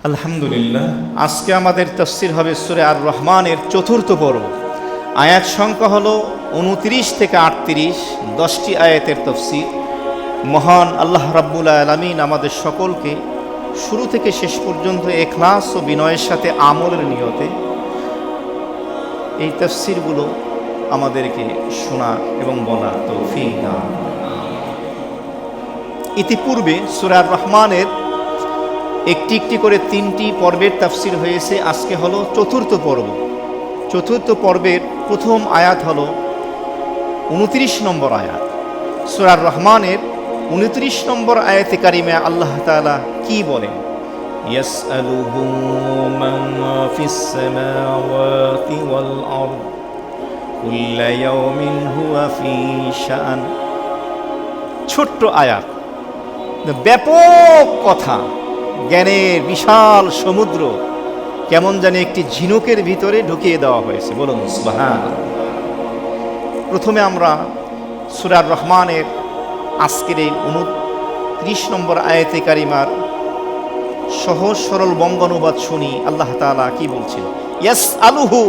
আলহামদুলিল্লাহ। আজকে আমাদের তাফসীর হবে সূরা আর রহমানের চতুর্থ পর্ব। আয়াত সংখ্যা হলো 29 থেকে 38, 10টি আয়াতের তাফসীর। মহান আল্লাহ রাব্বুল আলামিন আমাদের সকলকে শুরু থেকে শেষ পর্যন্ত ইখলাস ও বিনয়ের সাথে আমলের নিয়তে এই তাফসীরগুলো আমাদেরকে শোনা এবং বলার তৌফিক দান। ইতিপূর্বে সূরা আর রহমানের একটি একটি করে 3টি পর্বের তাফসীর হয়েছে। আজকে হলো চতুর্থ পর্ব। চতুর্থ পর্বের প্রথম আয়াত হলো 29 নম্বর আয়াত। সূরা আর রহমানের 29 নম্বর আয়াতে কারিমে আল্লাহ তাআলা কি বলেন? ইয়াসআলুহু মান ফিস সামাওয়াতি ওয়াল আরদ কুল্লা ইয়াউমিন হুয়া ফি শাআন। ছোট্ট আয়াত, ব্যাপক কথা, জ্ঞানের বিশাল সমুদ্র কেমন জানি একটি ঝিনুকের ভিতরে ঢুকিয়ে দেওয়া হয়েছে। বলুন সুবহানাল্লাহ। প্রথমে আমরা সূরা আর রহমানের আজকের এই 29 নম্বর আয়াতে কারিমার সহজ সরল বঙ্গানুবাদ শুনি। আল্লাহ তাআলা কি বলছেন? ইয়াসআলুহু,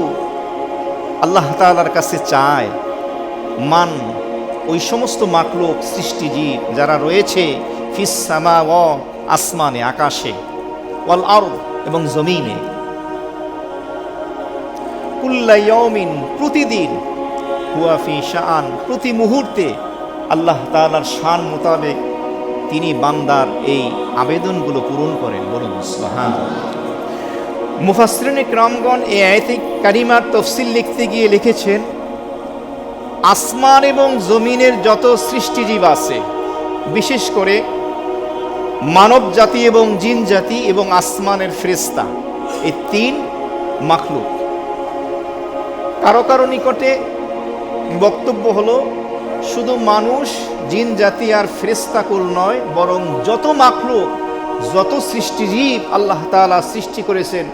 আল্লাহ তাআলার কাছে চায়, মান, ওই সমস্ত মাখলুক সৃষ্টিজীব যারা রয়েছে, ফিস সামাওয়াত, আসমানে আকাশে, ওয়াল আরদ, এবং জমিনে, কুল্লা ইয়াউমিন, প্রতিদিন, হুয়া ফি শাআন, প্রতি মুহূর্তে আল্লাহ তাআলার শান মোতাবেক তিনি বান্দার এই আবেদনগুলো পূরণ করেন। বলুন সুবহানাল্লাহ। মুফাসসিরিনে কিরামগণ এই আয়াতে কারিমার তাফসীর লিখতে গিয়ে লিখেছেন, আসমান এবং জমিনের যত সৃষ্টিজীব আছে, বিশেষ করে মানব জাতি এবং জিন জাতি এবং আসমানের ফেরেশতা, এই 3 মাখলুক, কারো কারো নিকটে বক্তব্য হলো শুধু মানুষ, জিন জাতি আর ফেরেশতা কুল নয়, বরং যত মাখলুক, যত সৃষ্টিজীব আল্লাহ তাআলা সৃষ্টি করেছেন,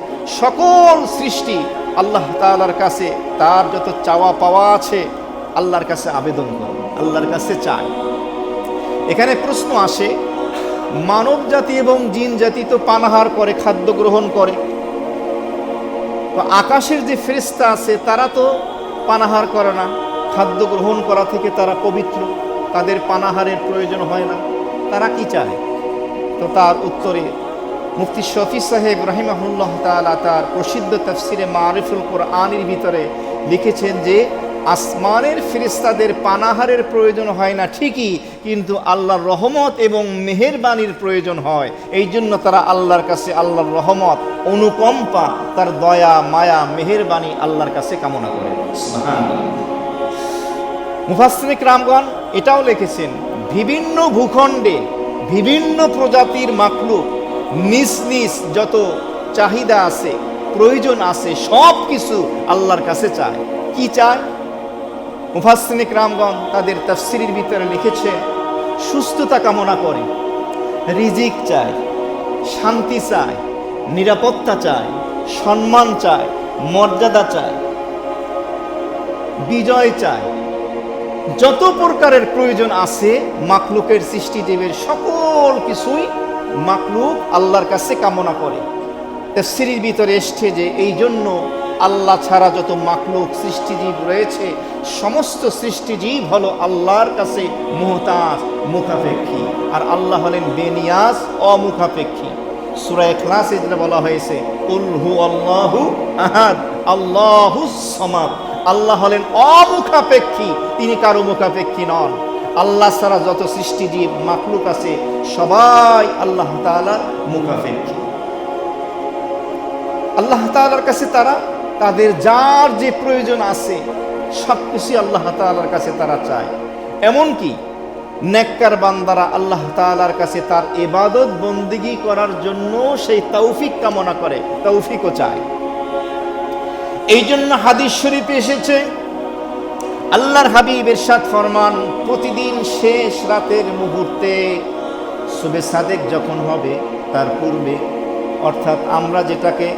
সকল সৃষ্টি আল্লাহ তাআলার কাছে তার যত চাওয়া পাওয়া আছে আল্লাহর কাছে আবেদন করে, আল্লাহর কাছে চায়। এখানে প্রশ্ন আসে, মানব জাতি এবং জিন জাতি তো পানাহার করে, খাদ্য গ্রহণ করে, তো আকাশের যে ফেরেশতা আছে তারা তো পানাহার করে না, খাদ্য গ্রহণ করা থেকে তারা পবিত্র, তাদের পানাহারের প্রয়োজন হয় না, তারা কি চায়? তো তার উত্তরে মুফতি শফি সাহেব রাহিমাহুল্লাহ তাআলা তার প্রসিদ্ধ তাফসিরে মারিফুল কোরআনের ভিতরে লিখেছেন যে আসমানের ফেরেশতাদের পানাহারের প্রয়োজন হয় না ঠিকই, কিন্তু আল্লাহর রহমত এবং মেহেরবানির প্রয়োজন হয়। এই জন্য তারা আল্লাহর কাছে আল্লাহর রহমত, অনুকম্পা, তার দয়া, মায়া, মেহেরবানি আল্লাহর কাছে কামনা করে। সুবহানাল্লাহ। মুফাসসিরিনে কিরামগণ এটাও লিখেছেন, বিভিন্ন ভূখণ্ডে বিভিন্ন প্রজাতির মাখলুক নিজ নিজ যত চাহিদা আছে, প্রয়োজন আছে, সব কিছু আল্লাহর কাছে চায়। কি চায়? মুফাসসিরিনে কিরামগণ তাদের তাফসীরের ভিতরে লিখেছে, সুস্থতা কামনা করে, রিজিক চায়, শান্তি চায়, নিরাপত্তা চায়, সম্মান চায়, মর্যাদা চায়, বিজয় চায়। যত প্রকারের প্রয়োজন আছে মাখলুকের সৃষ্টিজীবের, সকল কিছুই মাখলুক আল্লাহর কাছে কামনা করে। তাফসীরের ভিতরে এসছে যে এই জন্য আল্লাহ ছাড়া যত মাখলুক সৃষ্টিজীব রয়েছে, সমস্ত সৃষ্টিজীব হলো আল্লাহর কাছে মুহতাজ, মুখাপেক্ষী, আর আল্লাহ হলেন বেনিয়াজ, অমুখাপেক্ষী। সূরা ইখলাসে যেটা বলা হয়েছে, কুল হুয়াল্লাহু আহাদ আল্লাহুস সামাদ, আল্লাহ হলেন অমুখাপেক্ষী, তিনি কারো মুখাপেক্ষী নন। আল্লাহ ছাড়া যত সৃষ্টিজীব মাখলুক আছে সবাই আল্লাহ তাআলার মুখাপেক্ষী। আল্লাহ তাআলার কাছে তারা তাদের যার যে প্রয়োজন আছে সবকিছু আল্লাহ তাআলার কাছে তারা চায়। এমনকি নেককার বান্দারা আল্লাহ তাআলার কাছে তার ইবাদত বন্দেগী করার জন্য সেই তৌফিক কামনা করে, তৌফিকও চায়। এই জন্য হাদিস শরীফে এসেছে, আল্লাহর হাবিব ইরশাদ ফরমান, প্রতিদিন শেষ রাতের মুহূর্তে সুবে সাদেক যখন হবে তার পূর্বে, অর্থাৎ আমরা যেটাকে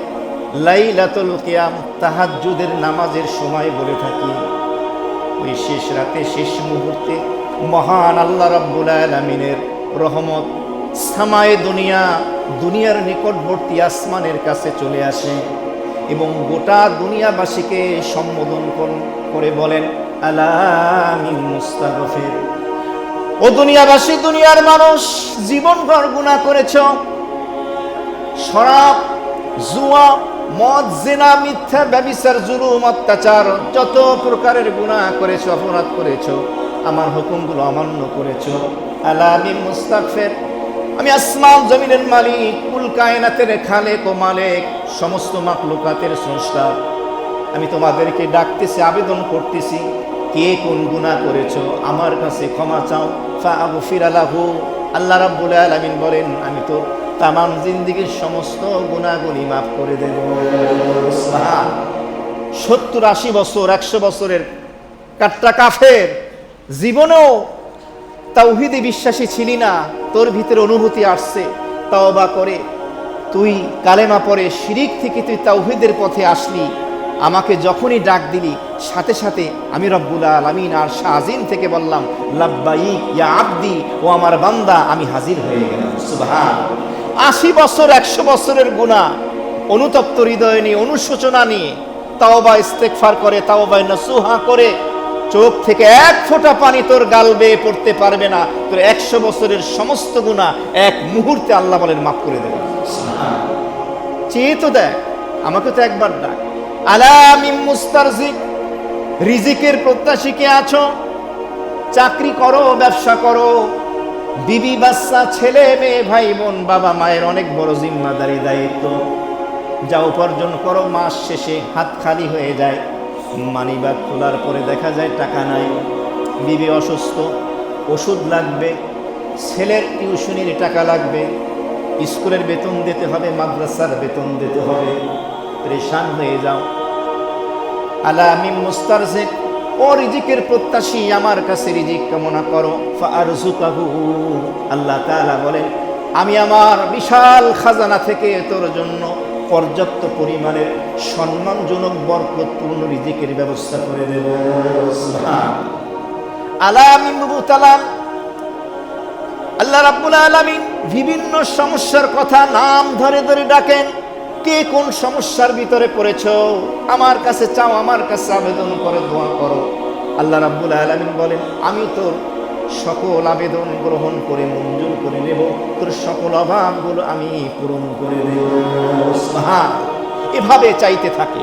লাইলাতুল কিয়াম, তাহাজ্জুদের নামাজের সময় বলে থাকি, ওই শেষ রাতে শেষ মুহূর্তে মহান আল্লাহ রাব্বুল আলামিনের রহমত সামায়ে দুনিয়া দুনিয়ার নিকটবর্তী আসমানের কাছে চলে আসে এবং গোটা দুনিয়াবাসীকে সম্বোধন করে বলেন, আলা মিন মুস্তাগফির। ও দুনিয়াবাসী, দুনিয়ার মানুষ, জীবনভর গুনাহ করেছ, শরাব, জুয়া, মদ, জিনা, মিথ্যা, ব্যভিচার, জুলুম, অত্যাচার, যত প্রকারের গুনাহ করেছো, অপরাধ করেছো, আমার হুকুমগুলো অমান্য করেছো। আলা মিন মুস্তাগফির। আমি আসমান জমিনের মালিক, কুল কায়নাতের খালেক ও মালিক, সমস্ত মাখলুকাতের স্রষ্টা। আমি তোমাদেরকে ডাকতেছি, আবেদন করতেছি, কে কোন গুনাহ করেছো আমার কাছে ক্ষমা চাও। ফাগফির লাহু। আল্লাহ রাব্বুল আলামিন বলেন, আমি তো তামাম জিন্দেগীর সমস্ত গুনাহগুলি মাফ করে দেব। 70-80 বছর, 100 বছরের কাট্টা কাফের, জীবনেও তাওহীদে বিশ্বাসী ছিলি না, তোর ভিতরে অনুভূতি আসছে, তাওবা করে তুই কালেমা পড়ে শিরিক থেকে তুই তাওহীদের পথে আসলি, আমাকে যখনই ডাক দিলি সাথে সাথে আমি রব্বুল আলামিন আর শাহজিন থেকে বললাম, লাব্বাইক ইয়া আবদি, ও আমার বান্দা, আমি হাজির হয়ে গেলাম। সুবহান। 80 বছর, 100 বছরের গুনাহ অনুতপ্ত হৃদয় নিয়ে, অনুশোচনা নিয়ে তাওবা ইস্তেগফার করে, তাওবা নসুহা করে, চোখ থেকে এক ফোঁটা পানি তোর গাল বেয়ে পড়তে পারবে না। তোর 100 বছরের সমস্ত গুনাহ এক মুহূর্তে আল্লাহ বলেন মাফ করে দেবে। চেয়ে তো দেখ, আমাকে তো একবার ডাক। আলা মিন মুস্তারজিক। রিজিকের প্রত্যাশী কে আছো? চাকরি করো, ব্যবসা করো, বিবি বাচ্চা, ছেলে মেয়ে, ভাই বোন, বাবা মায়ের অনেক বড় জিম্মাদারি, দায়িত্ব। যা উপার্জন করো, মাস শেষে হাত খালি হয়ে যায়। মানিব্যাগ খোলার পরে দেখা যায় টাকা নাই। বিবি অসুস্থ, ওষুধ লাগবে, ছেলের টিউশনির টাকা লাগবে, স্কুলের বেতন দিতে হবে, মাদ্রাসার বেতন দিতে হবে, পরেশান হয়ে যাও। আলা মিন মুস্তারজিক। ও রিজিকের প্রত্যাশী, আমার কাছে রিজিক কামনা করো। ফাআরযুকাহু। আল্লাহ তাআলা বলেন, আমি আমার বিশাল খাজানা থেকে তোর জন্য পর্যাপ্ত পরিমাণের সম্মানজনক বরকতপূর্ণ রিজিকের ব্যবস্থা করে দেব। আলা মিন মুবতালা। আল্লাহ রাব্বুল আলামিন বিভিন্ন সমস্যার কথা নাম ধরে ধরে ডাকেন। কে কোন সমস্যার ভিতরে পড়েছো আমার কাছে চাও, আমার কাছে আবেদন করে দোয়া করো। আল্লাহ রাব্বুল আলামিন বলেন, আমি তোর সকল আবেদন গ্রহণ করে মঞ্জুর করে নেব, তোর সকল অভাবগুলো আমি পূরণ করে দেব। এভাবে চাইতে থাকে।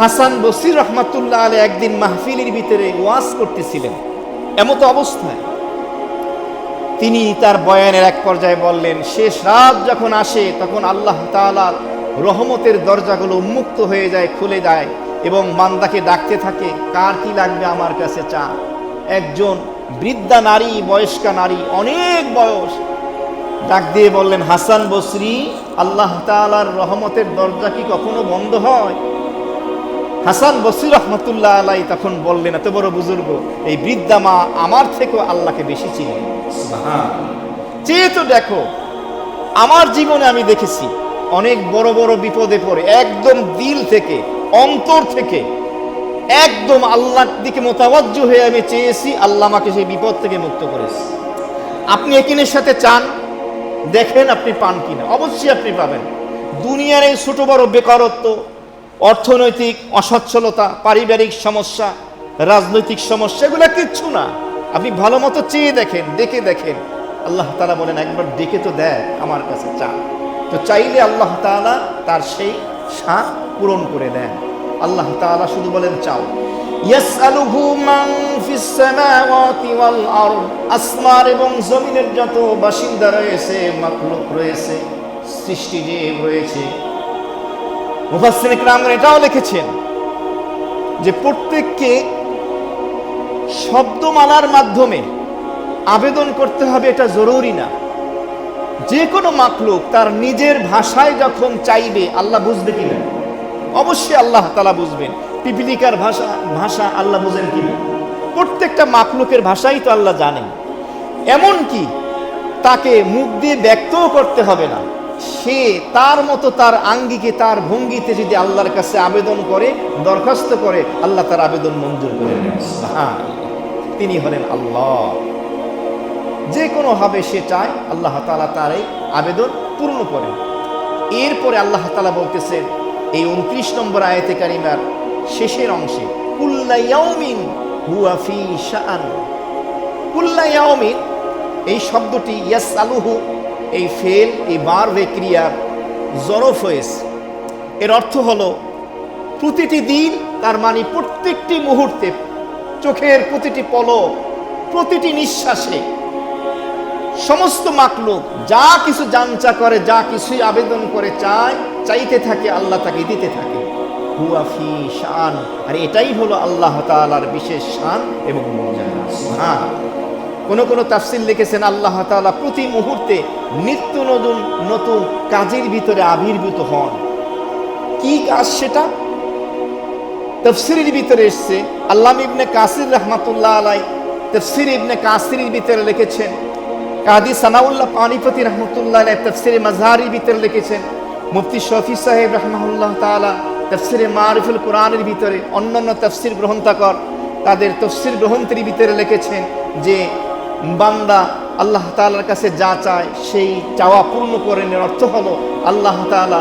হাসান বসরি রহমাতুল্লাহ আলাইহি একদিন মাহফিলের ভিতরে ওয়াজ করতেছিলেন। এমত অবস্থায় তিনি তার বয়ানের এক পর্যায়ে বললেন, শেষ রাত যখন আসে তখন আল্লাহ তাআলার রহমতের দরজাগুলো উন্মুক্ত হয়ে যায়, খুলে যায় এবং বান্দাকে ডাকতে থাকে, কার কি লাগবে আমার কাছে চা। একজন বৃদ্ধা নারী, বয়স্কা নারী, অনেক বয়স, ডাক দিয়ে বললেন, হাসান বসরি, আল্লাহ তাআলার রহমতের দরজা কি কখনো বন্ধ হয়? হাসান বসরি রহমতুল্লাহ আলাইহি তখন বললেন, এত বড় বুজুর্গ, এই বৃদ্ধা মা আমার থেকেও আল্লাহকে বেশি চিনেন। চেয়ে তো দেখো, আমার জীবনে আমি দেখেছি অনেক বড় বড় বিপদে পড়ে একদম দিল থেকে, অন্তর থেকে একদম আল্লাহর দিকে মোতাওয়াজ্জু হয়ে আমি চেয়েছি, আল্লাহ আমাকে সেই বিপদ থেকে মুক্ত করেছে। আপনি একিনের সাথে চান, দেখেন আপনি পান কিনা। অবশ্যই আপনি পাবেন। দুনিয়ার এই ছোট বড় বেকারত্ব, অর্থনৈতিক অসচ্ছলতা, পারিবারিক সমস্যা, রাজনৈতিক সমস্যা, এগুলো কিচ্ছু না। আপনি ভালো মতো চেয়ে দেখেন, ডেকে দেখেন। আল্লাহ তাআলা বলেন, একবার ডেকে তো দেখ, আমার কাছে চা। তো চাইলে আল্লাহ তাআলা তার সেই শান পূরণ করে দেন। আল্লাহ তাআলা শুধু বলেন চাও। ইয়াসআলুহু মান ফিস সামাওয়াতি ওয়াল আরদ। আসমান এবং জমিনের যত বাসিন্দা রয়েছে, মাখলুক রয়েছে, সৃষ্টিজীব রয়েছে, মুফাসসির ইকরামগণ এটাও লিখেছেন যে প্রত্যেককে শব্দমালার মাধ্যমে আবেদন করতে হবে এটা জরুরি না। যে কোনো মাখলুক তার নিজের ভাষায় যখন চাইবে, আল্লাহ বুঝবে কিনা? অবশ্যই আল্লাহ তাআলা বুঝবেন। পিপিলিকার ভাষা আল্লাহ বুঝেন কিনা? প্রত্যেকটা মাখলুকের ভাষাই তো আল্লাহ জানেন। এমনকি তাকে মুখ দিয়ে ব্যক্তও করতে হবে না, সে তার মতো তার আঙ্গিকে, তার ভঙ্গিতে যদি আল্লাহর কাছে আবেদন করে, দরখাস্ত করে, আল্লাহ তার আবেদন মঞ্জুর করে নেন। তিনি হলেন আল্লাহ। যে কোনো ভাবে সে চায়, আল্লাহ তাআলা তার এই আবেদন পূর্ণ করেন। এরপরে আল্লাহ তাআলা বলতেছেন এই 29 নম্বর আয়াতে কারিমার শেষের অংশে, কুল্লা ইয়াউমিন হুয়া ফি শাআন। কুল্লা ইয়াউমিন, এই শব্দটি ইয়াসআলুহু, এই ফেল, এই বারবে ক্রিয়ার জরফ হয়েছে। এর অর্থ হলো প্রতিটি দিন, তার মানে প্রত্যেকটি মুহূর্তে, চোখের প্রতিটি পলক, প্রতিটি নিঃশ্বাসে সমস্ত মাখলুক যা কিছু জানচা করে, যা কিছুই আবেদন করে, চাইতে থাকে, আল্লাহ তাকে দিতে থাকে। হুয়া ফি শান, আর এটাই হলো আল্লাহ তাআলার বিশেষ শান এবং মর্যাদা। সুবহান। কোন তাফসীর লিখেছেন আল্লাহ তাআলা প্রতি মুহূর্তে নিত্য নতুন নতুন কাজের ভিতরে আবির্ভূত হন। কি কাজ সেটা? তাফসীরের ভিতরে এসেছে, আল্লামা ইবনে কাসির রাহমাতুল্লাহ আলাইহি তাফসীর ইবনে কাসিরের ভিতরে লিখেছেন, কাদি সানাউল্লাহ পানিপতি রহমতুল্লাহ আলাইহি তাফসীরে মাজহারির ভিতরে লিখেছেন, মুফতি শফি সাহেব রাহমাহুল্লাহ তাআলা তাফসীরে মারিফুল কোরআনের ভিতরে, অন্যান্য তাফসীর গ্রন্থকার তাদের তাফসীর গ্রন্থের ভিতরে লিখেছেন যে বান্দা আল্লাহ তাআলার কাছে যা চায় সেই চাওয়া পূর্ণ করেন। এর অর্থ হলো আল্লাহ তাআলা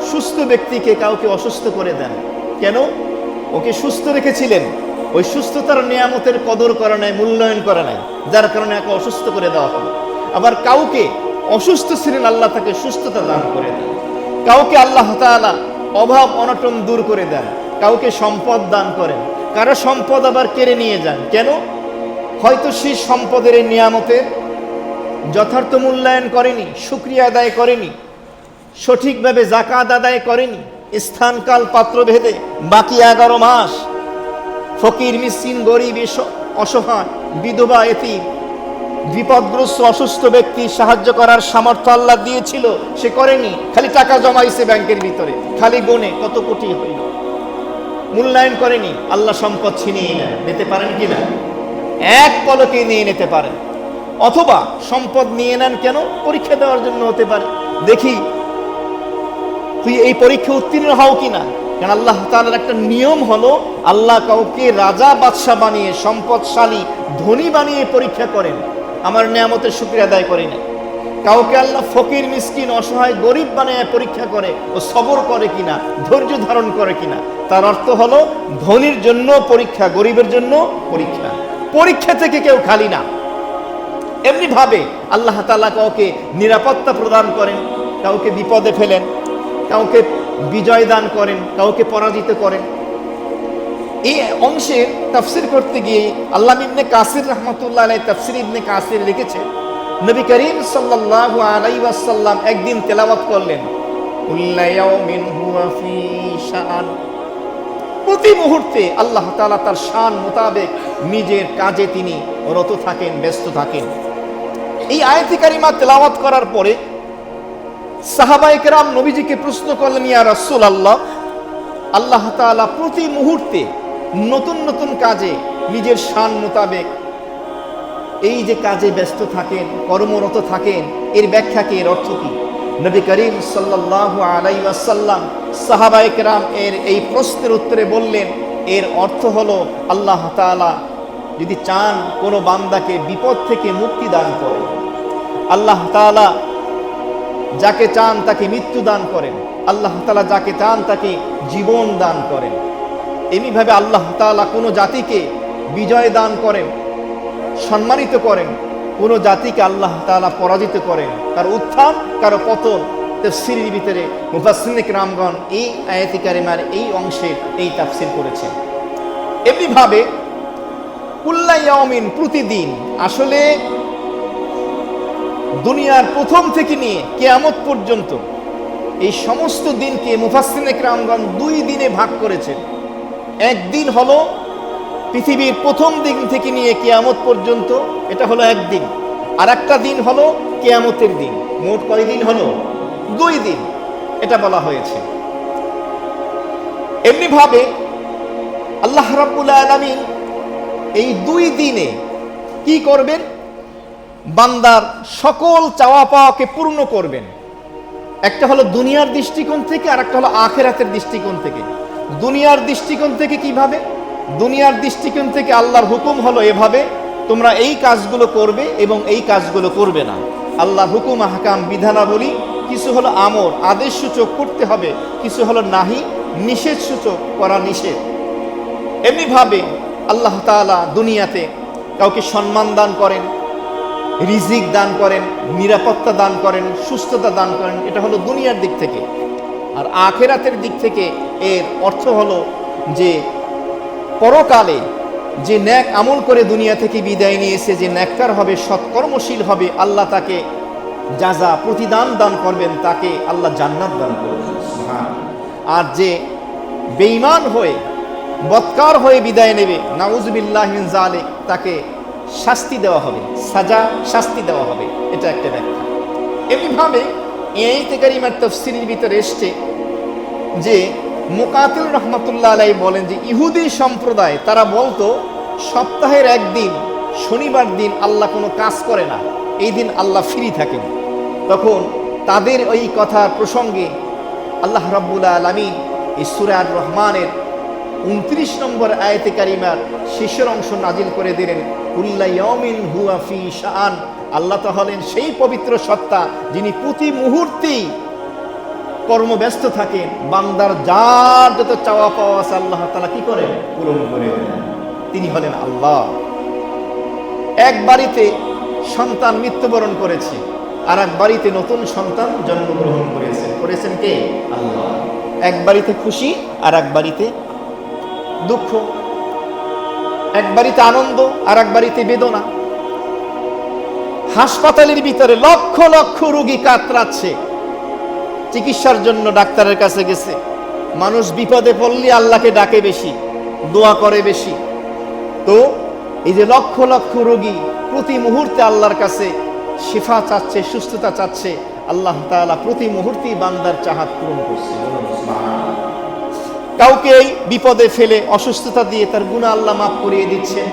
সুস্থ ব্যক্তিকে কাউকে অসুস্থ করে দেন। কেন? ওকে সুস্থ রেখেছিলেন, ওই সুস্থতার নিয়ামতের কদর করে নাই, মূল্যায়ন করে নাই, যার কারণে একে অসুস্থ করে দেওয়া হলো। আবার কাউকে অসুস্থ ছিলেন, আল্লাহ তাকে সুস্থতা দান করে দেন। কাউকে আল্লাহ তাআলা অভাব অনটন দূর করে দেন, কাউকে সম্পদ দান করেন, কারো সম্পদ আবার কেড়ে নিয়ে যান। কেন? হয়তো সেই সম্পদের এই নিয়ামতের যথার্থ মূল্যায়ন করেনি, শুকরিয়া আদায় করেনি, সঠিকভাবে যাকাত আদায় করেনি, স্থানকাল পাত্র ভেদে বাকি 11 মাস ফকির, মিসকিন, গরিব, অসহায়, বিধবা, এতিম, বিপদগ্রস্ত, অসুস্থ ব্যক্তি সাহায্য করার সামর্থ্য আল্লাহ দিয়েছিল, সে করেনি। খালি টাকা জমাইছে ব্যাংকের ভিতরে, খালি গনে কত কোটি হইল, মূল্যায়ন করেনি। আল্লাহ সম্পদ ছিনিয়ে নিতে পারেন কিনা? এক পলকে নিয়ে নিতে পারেন। অথবা সম্পদ নিয়ে নেন কেন? পরীক্ষা দেওয়ার জন্য হতে পারে, দেখি তুই এই পরীক্ষা উত্তীর্ণ হও কিনা। কারণ আল্লাহ তাআলার একটা নিয়ম হলো, আল্লাহ কাউকে রাজা বাদশা বানিয়ে, সম্পদশালী, ধনী বানিয়ে পরীক্ষা করেন, আমার নিয়ামতের শুকরিয়া আদায় করি না। কাউকে আল্লাহ ফকির, মিসকিন, অসহায়, গরিব বানিয়ে পরীক্ষা করে, ও সবর করে কিনা, ধৈর্য ধারণ করে কিনা। তার অর্থ হলো ধনীর জন্য পরীক্ষা, গরিবের জন্য পরীক্ষা। পরীক্ষা থেকে কেউ খালি না। এমনি ভাবে আল্লাহ তাআলা কাউকে নিরাপত্তা প্রদান করেন, কাউকে বিপদে ফেলেন, কাউকে বিজয় দান করেন, কাউকে পরাজিত করেন। এই অংশের তাফসীর করতে গিয়ে আল্লামা ইবনে কাসির রাহমাতুল্লাহ আলাইহি তাফসীর ইবনে কাসির লিখেছেন, নবী করিম সাল্লাল্লাহু আলাইহি ওয়াসাল্লাম একদিন তেলাওয়াত করলেন, কুল্লা ইয়াউমিন হুয়া ফি শাআন। প্রতি মুহূর্তে আল্লাহ তাআলা তার শান মোতাবেক নিজের কাজে তিনি রত থাকেন, ব্যস্ত থাকেন। এই আয়াতে কারিমা তেলাওয়াত করার পরে সাহাবায়ে কেরাম নবীজিকে প্রশ্ন করলেন, ইয়া রাসূলুল্লাহ, আল্লাহ তাআলা প্রতি মুহূর্তে নতুন নতুন কাজে নিজের শান মোতাবেক এই যে কাজে ব্যস্ত থাকেন, কর্মরত থাকেন, এর ব্যাখ্যা কি, এর অর্থ কি? নবী করিম সাল্লাল্লাহু আলাইহি ওয়াসাল্লাম সাহাবায়ে কেরাম এর এই প্রশ্নের উত্তরে বললেন, এর অর্থ হলো আল্লাহ তাআলা যদি চান কোনো বান্দাকে বিপদ থেকে মুক্তি দান করেন, আল্লাহ তাআলা যাকে চান তাকে মৃত্যু দান করেন, আল্লাহ তাআলা যাকে চান তাকে জীবন দান করেন। এমনিভাবে আল্লাহ তাআলা কোনো জাতিকে বিজয় দান করেন, সম্মানিত করেন, কোনো জাতিকে আল্লাহ তাআলা পরাজিত করেন, কার উত্থান কারো পতন। তাফসীরের ভিতরে মুফাসসিরিন কিরামগণ এই আয়াতে কারিমার এই অংশে এই তাফসীর করেছেন। এমনিভাবে কুল্লা ইয়াউমিন, প্রতিদিন, আসলে দুনিয়ার প্রথম থেকে নিয়ে কিয়ামত পর্যন্ত এই সমস্ত দিনকে মুফাসসিরিন কিরামগণ 2 দিনে ভাগ করেছেন। একদিন হলো পৃথিবীর প্রথম দিন থেকে নিয়ে কিয়ামত পর্যন্ত, এটা হলো একদিন। আর একটা দিন হলো কিয়ামতের দিন। মোট কয় দিন হলো? 2 দিন, এটা বলা হয়েছে। এমনি ভাবে আল্লাহ রাব্বুল আলামিন এই 2 দিনে কি করবেন? বান্দার সকল চাওয়া পাওয়াকে পূর্ণ করবেন। একটা হলো দুনিয়ার দৃষ্টিকোণ থেকে, আর একটা হলো আখিরাতের দৃষ্টিকোণ থেকে। দুনিয়ার দৃষ্টিকোণ থেকে কিভাবে? দুনিয়ার দৃষ্টিকোণ থেকে আল্লাহর হুকুম হলো এভাবে, তোমরা এই কাজগুলো করবে এবং এই কাজগুলো করবে না। আল্লাহর হুকুম আহকাম বিধানাবলী, কিছু হলো আমর আদেশ সূচক করতে হবে, কিছু হলো নাহি নিষেধ সূচক করা নিষেধ। এমনিভাবে আল্লাহ তাআলা দুনিয়াতে কাউকে সম্মান দান করেন, রিজিক দান করেন, নিরাপত্তা দান করেন, সুস্থতা দান করেন। এটা হলো দুনিয়ার দিক থেকে। আর আখিরাতের দিক থেকে এর অর্থ হলো যে পরকালে যে ন্যাক আমল করে দুনিয়া থেকে বিদায় নিয়েছে, যে ন্যাক্কার হবে, সৎকর্মশীল হবে, আল্লাহ তাকে যাজা প্রতিদান দান করবেন, তাকে আল্লাহ জান্নাত দান করবেন। আর যে বেঈমান হয়ে বৎকার হয়ে বিদায় নেবে, নাউজুবিল্লাহি মিন যালিক, তাকে শাস্তি দেওয়া হবে, সাজা শাস্তি দেওয়া হবে। এটা একটা ব্যাখ্যা। এমনিভাবে এই আয়াতে কারিমার তাফসীরের ভিতরে এসছে যে মুকাতিল রহমাতুল্লাহ আলাইহি বলেন যে ইহুদি সম্প্রদায় তারা বলতো সপ্তাহের একদিন শনিবার দিন আল্লাহ কোনো কাজ করে না, এই দিন আল্লাহ ফ্রি থাকেন। তখন তাদের ওই কথার প্রসঙ্গে আল্লাহ রাব্বুল আলামিন এই সূরা আর রহমানের 29 নম্বর আয়াতে কারিমার শেষের অংশ নাজিল করে দিলেন, কুল্লা ইয়াউমিন হুয়া ফি শাআন। আল্লাহ তো হলেন সেই পবিত্র সত্তা যিনি প্রতি মুহূর্তেই কর্মব্যস্ত থাকেন, বান্দার যার যত চাওয়া পাওয়া আছে আল্লাহ তাআলা কি করেন? পূরণ করে দেন। তিনি হলেন আল্লাহ। এক বাড়িতে সন্তান মৃত্যুবরণ করেছে, আর এক বাড়িতে নতুন সন্তান জন্মগ্রহণ করেছেন কে? আল্লাহ। এক বাড়িতে খুশি, আর এক বাড়িতে দুঃখ, এক বাড়িতে আনন্দ, আর এক বাড়িতে বেদনা। হাসপাতালের ভিতরে লক্ষ লক্ষ রোগী কাতরাচ্ছে, চিকিৎসার জন্য ডাক্তারের কাছে গেছে। মানুষ বিপদে পড়লে আল্লাহকে ডাকে বেশি, দোয়া করে বেশি। তো এই যে লক্ষ লক্ষ রোগী প্রতি মুহূর্তে আল্লাহর কাছে শিফা চাচ্ছে, সুস্থতা চাচ্ছে, আল্লাহ তাআলা প্রতি মুহূর্তেই বান্দার চাহাত পূরণ করছে। কাউকে এই বিপদে ফেলে অসুস্থতা দিয়ে তার গুনাহ আল্লাহ মাফ করিয়ে দিচ্ছেন,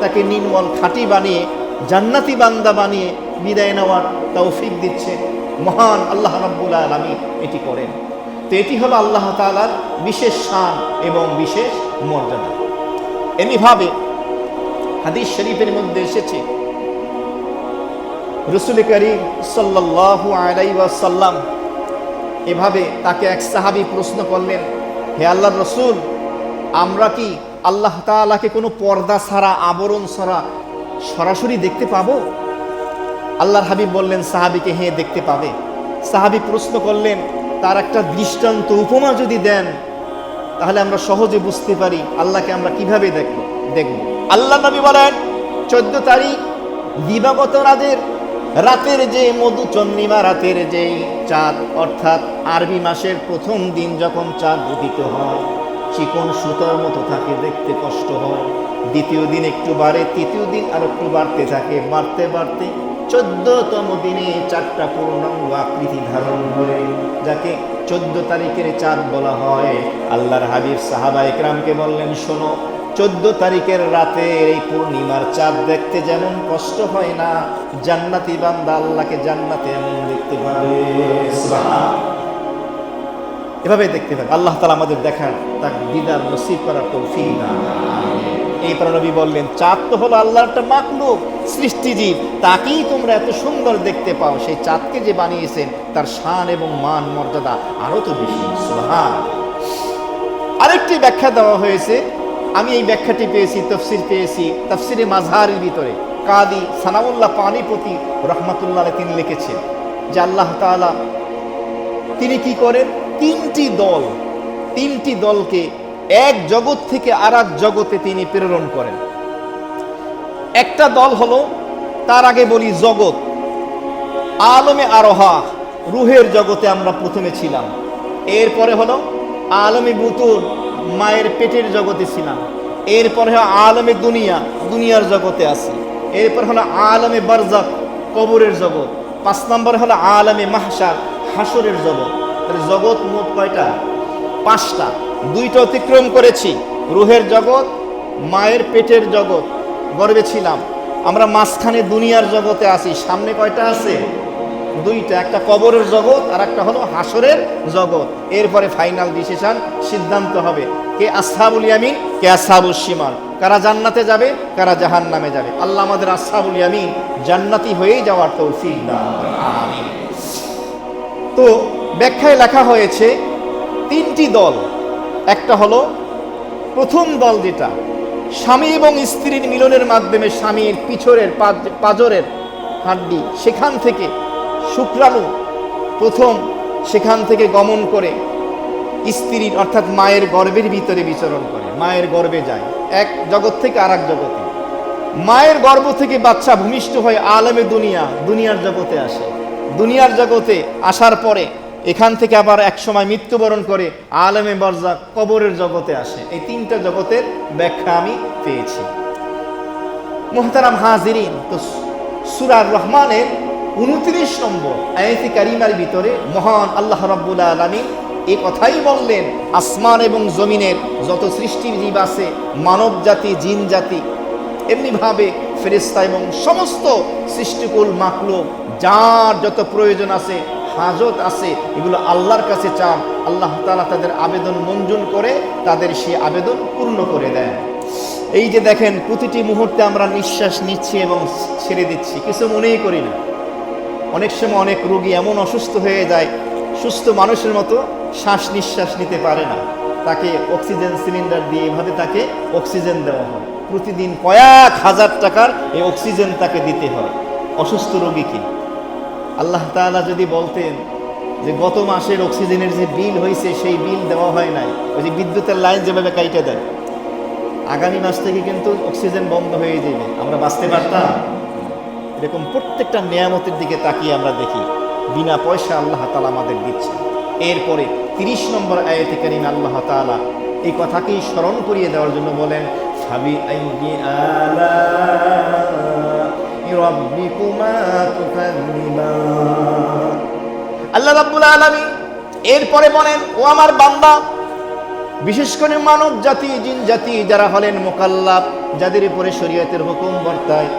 তাকে নির্মল খাঁটি বানিয়ে জান্নাতি বান্দা বানিয়ে বিদায় নেওয়ার তৌফিক দিচ্ছে। মহান আল্লাহ রাব্বুল আলামিন এটি করেন। তো এটি হলো আল্লাহ তাআলার বিশেষ শান এবং বিশেষ মর্যাদা। এমনিভাবে হাদিস শরীফের মধ্যে এসেছে রাসূল করিম সাল্লাল্লাহু আলাইহি ওয়াসাল্লাম এভাবে তাকে এক সাহাবী প্রশ্ন করলেন, হে আল্লাহর রাসূল, আমরা কি আল্লাহ তাআলাকে কোনো পর্দা ছাড়া, আবরণ ছাড়া সরাসরি দেখতে পাবো? আল্লাহর হাবিব বললেন সাহাবীকে, হ্যাঁ দেখতে পাবে। সাহাবী প্রশ্ন করলেন, তার একটা দৃষ্টান্ত উপমা যদি দেন তাহলে আমরা সহজে বুঝতে পারি আল্লাহকে আমরা কিভাবে দেখব। আল্লাহ নবী বলেন, 14 তারিখ দিবাগত রাতের যে মধু চন্দ্রিমা রাতের যে চাঁদ, অর্থাৎ আরবি মাসের প্রথম দিন যখন চাঁদ উদিত হয়, চিকন সুতোর মতো থাকে, দেখতে কষ্ট হয়। দ্বিতীয় দিন একটু বাড়ে, তৃতীয় দিন আর একটু বাড়তে থাকে, বাড়তে বাড়তে 14তম দিনে চাঁদটা পূর্ণাঙ্গ আকৃতি ধারণ করে, যাকে 14 তারিখের চাঁদ বলা হয়। আল্লাহর হাবিব সাহাবা ইকরামকে বললেন, শোনো, 14 তারিখের রাতে এই পূর্ণিমার চাঁদ দেখতে যেমন কষ্ট হয় না, জান্নাতি বান্দা আল্লাহকে জান্নাতে এমন দেখতে পাবে। এভাবে দেখতে পাবে। আল্লাহ তাআলা আমাদের দেখার, তার দিদার নসিব করার তৌফিক দান। এই নবী বললেন, চাঁদ তো হলো আল্লাহর একটা মাখলুক, সৃষ্টিজীব, তাকেই তোমরা এত সুন্দর দেখতে পাও। সেই চাঁদকে যে বানিয়েছেন তার শান এবং মান মর্যাদা আরো তো বেশি। সুবহান। আরেকটি ব্যাখ্যা দেওয়া হয়েছে, আমি এই ব্যাখ্যাটি পেয়েছি, তাফসীর পেয়েছি তাফসীরে মাযহারের ভিতরে। কাদি সানাউল্লাহ পানিপতি রহমাতুল্লাহ আলাইহি তিনি লিখেছেন যে আল্লাহ তাআলা তিনি কি করেন, তিনটি দলকে এক জগৎ থেকে আর এক জগতে তিনি প্রেরণ করেন। একটা দল হলো, তার আগে বলি জগৎ, আলমে আরোহা, রুহের জগতে আমরা প্রথমে ছিলাম। এরপরে হলো আলমে বুতুন, মায়ের পেটের জগতে ছিলাম। এরপরে হলো আলমে দুনিয়ার জগতে আছি। এরপর হলো আলমে বারজাক, কবরের জগৎ। 5 নম্বরে হলো আলমে মাহশার, হাসরের জগৎ। তাহলে জগৎ মোট কয়টা? 5টা। 2টা অতিক্রম করেছি, রুহের জগৎ, মায়ের পেটের জগৎ, গর্ভে ছিলাম। আমরা মাঝখানে দুনিয়ার জগতে আছি। সামনে কয়টা আছে? 2টা, একটা কবরের জগৎ আর একটা হলো হাসরের জগৎ। এরপরে ফাইনাল ডিসিশন, সিদ্ধান্ত হবে কে আসহাবুল ইয়ামিন, কে আসহাবুশ শিমাল, কারা জান্নাতে যাবে, কারা জাহান্নামে যাবে। আল্লাহ আমাদের আসহাবুল ইয়ামিন জান্নাতি হয়েই যাওয়ার তৌফিক দান করুন, আমিন। তো ব্যাখ্যায় লেখা হয়েছে তিনটি দল। একটা হলো প্রথম দল, যেটা স্বামী এবং স্ত্রীর মিলনের মাধ্যমে স্বামীর পিছনের পাজরের হাড্ডি, সেখান থেকে শুক্রাণু প্রথম সেখান থেকে গমন করে স্ত্রীর অর্থাৎ মায়ের গর্ভের ভিতরে বিচরণ করে, মায়ের গর্ভে যায়, এক জগৎ থেকে আর এক জগতে। মায়ের গর্ভ থেকে বাচ্চা ভূমিষ্ঠ হয়ে আলেমে দুনিয়ার জগতে আসে। দুনিয়ার জগতে আসার পরে এখান থেকে আবার এক সময় মৃত্যুবরণ করে আলেমে বরজাক কবরের জগতে আসে। এই তিনটা জগতের ব্যাখ্যা আমি পেয়েছি। মুহতারাম হাজিরিন, তো সূরা রহমানের 29 নম্বর আয়াতে কারিমার ভিতরে মহান আল্লাহ রাব্বুল আলামিন এই কথাই বললেন, আসমান এবং জমিনের যত সৃষ্টির জীব আছে, মানব জাতি, জিন জাতি, এমনিভাবে ফেরেশতা এবং সমস্ত সৃষ্টিকুল মাখলুক, যার যত প্রয়োজন আছে, হাজত আছে, এগুলো আল্লাহর কাছে চান। আল্লাহ তাআলা তাদের আবেদন মঞ্জুর করে তাদের সে আবেদন পূর্ণ করে দেন। এই যে দেখেন, প্রতিটি মুহূর্তে আমরা নিঃশ্বাস নিচ্ছি এবং ছেড়ে দিচ্ছি, কিছু মনেই করি না। অনেক সময় অনেক রোগী এমন অসুস্থ হয়ে যায়, সুস্থ মানুষের মতো শ্বাস নিঃশ্বাস নিতে পারে না, তাকে অক্সিজেন সিলিন্ডার দিয়ে এভাবে তাকে অক্সিজেন দেওয়া হয়। প্রতিদিন কয়েক হাজার টাকার এই অক্সিজেন তাকে দিতে হয় অসুস্থ রোগীকে। আল্লাহ তাআলা যদি বলতেন যে গত মাসের অক্সিজেনের যে বিল হয়েছে সেই বিল দেওয়া হয় নাই, ওই যে বিদ্যুতের লাইন যেভাবে কাইটে দেয়, আগামী মাস থেকে কিন্তু অক্সিজেন বন্ধ হয়ে যাবে, আমরা বাঁচতে পারতাম? এরকম প্রত্যেকটা নিয়ামতের দিকে তাকিয়ে আমরা দেখি বিনা পয়সা আল্লাহ তাআলা আমাদের দিচ্ছে। এরপরে 30 নম্বর আয়াতে কারিমে আল্লাহ তাআলা এই কথাকেই স্মরণ করিয়ে দেওয়ার জন্য বলেন, ফাবি আইয়ি আলা'i রাব্বিকুমা তুকাযিবান। আল্লাহ রাব্বুল আলামিন এরপরে বলেন, ও আমার বান্দা, বিশেষ করে মানব জাতি, জিন জাতি, যারা হলেন মুকাল্লাফ, যাদের উপরে শরীয়তের হুকুম বর্তায়,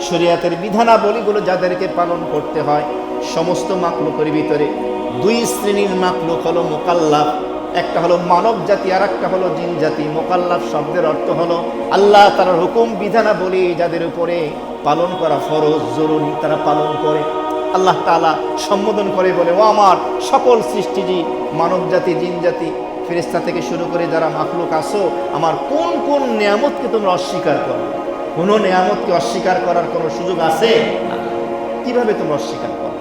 শরীয়তের বিধানাবলীগুলো যাদেরকে পালন করতে হয়, সমস্ত মাখলুকের ভিতরে দুই শ্রেণীর মাখলুক হলো মুকাল্লাফ। একটা হলো মানব জাতি, আর একটা হলো জিন জাতি। মুকাল্লাফ শব্দের অর্থ হলো আল্লাহ তাআলার হুকুম বিধানাবলী যাদের উপরে পালন করা ফরজ, জরুরি, তারা পালন করে। আল্লাহ তাআলা সম্বোধন করে বলে, ও আমার সকল সৃষ্টিজীব, মানব জাতি, জিন জাতি, ফেরেশতা থেকে শুরু করে যারা মাখলুক আসো, আমার কোন কোন নিয়ামতকে তোমরা অস্বীকার করো? কোনো নিয়ামতকে অস্বীকার করার কোনো সুযোগ আছে? কিভাবে তোমরা অস্বীকার করো?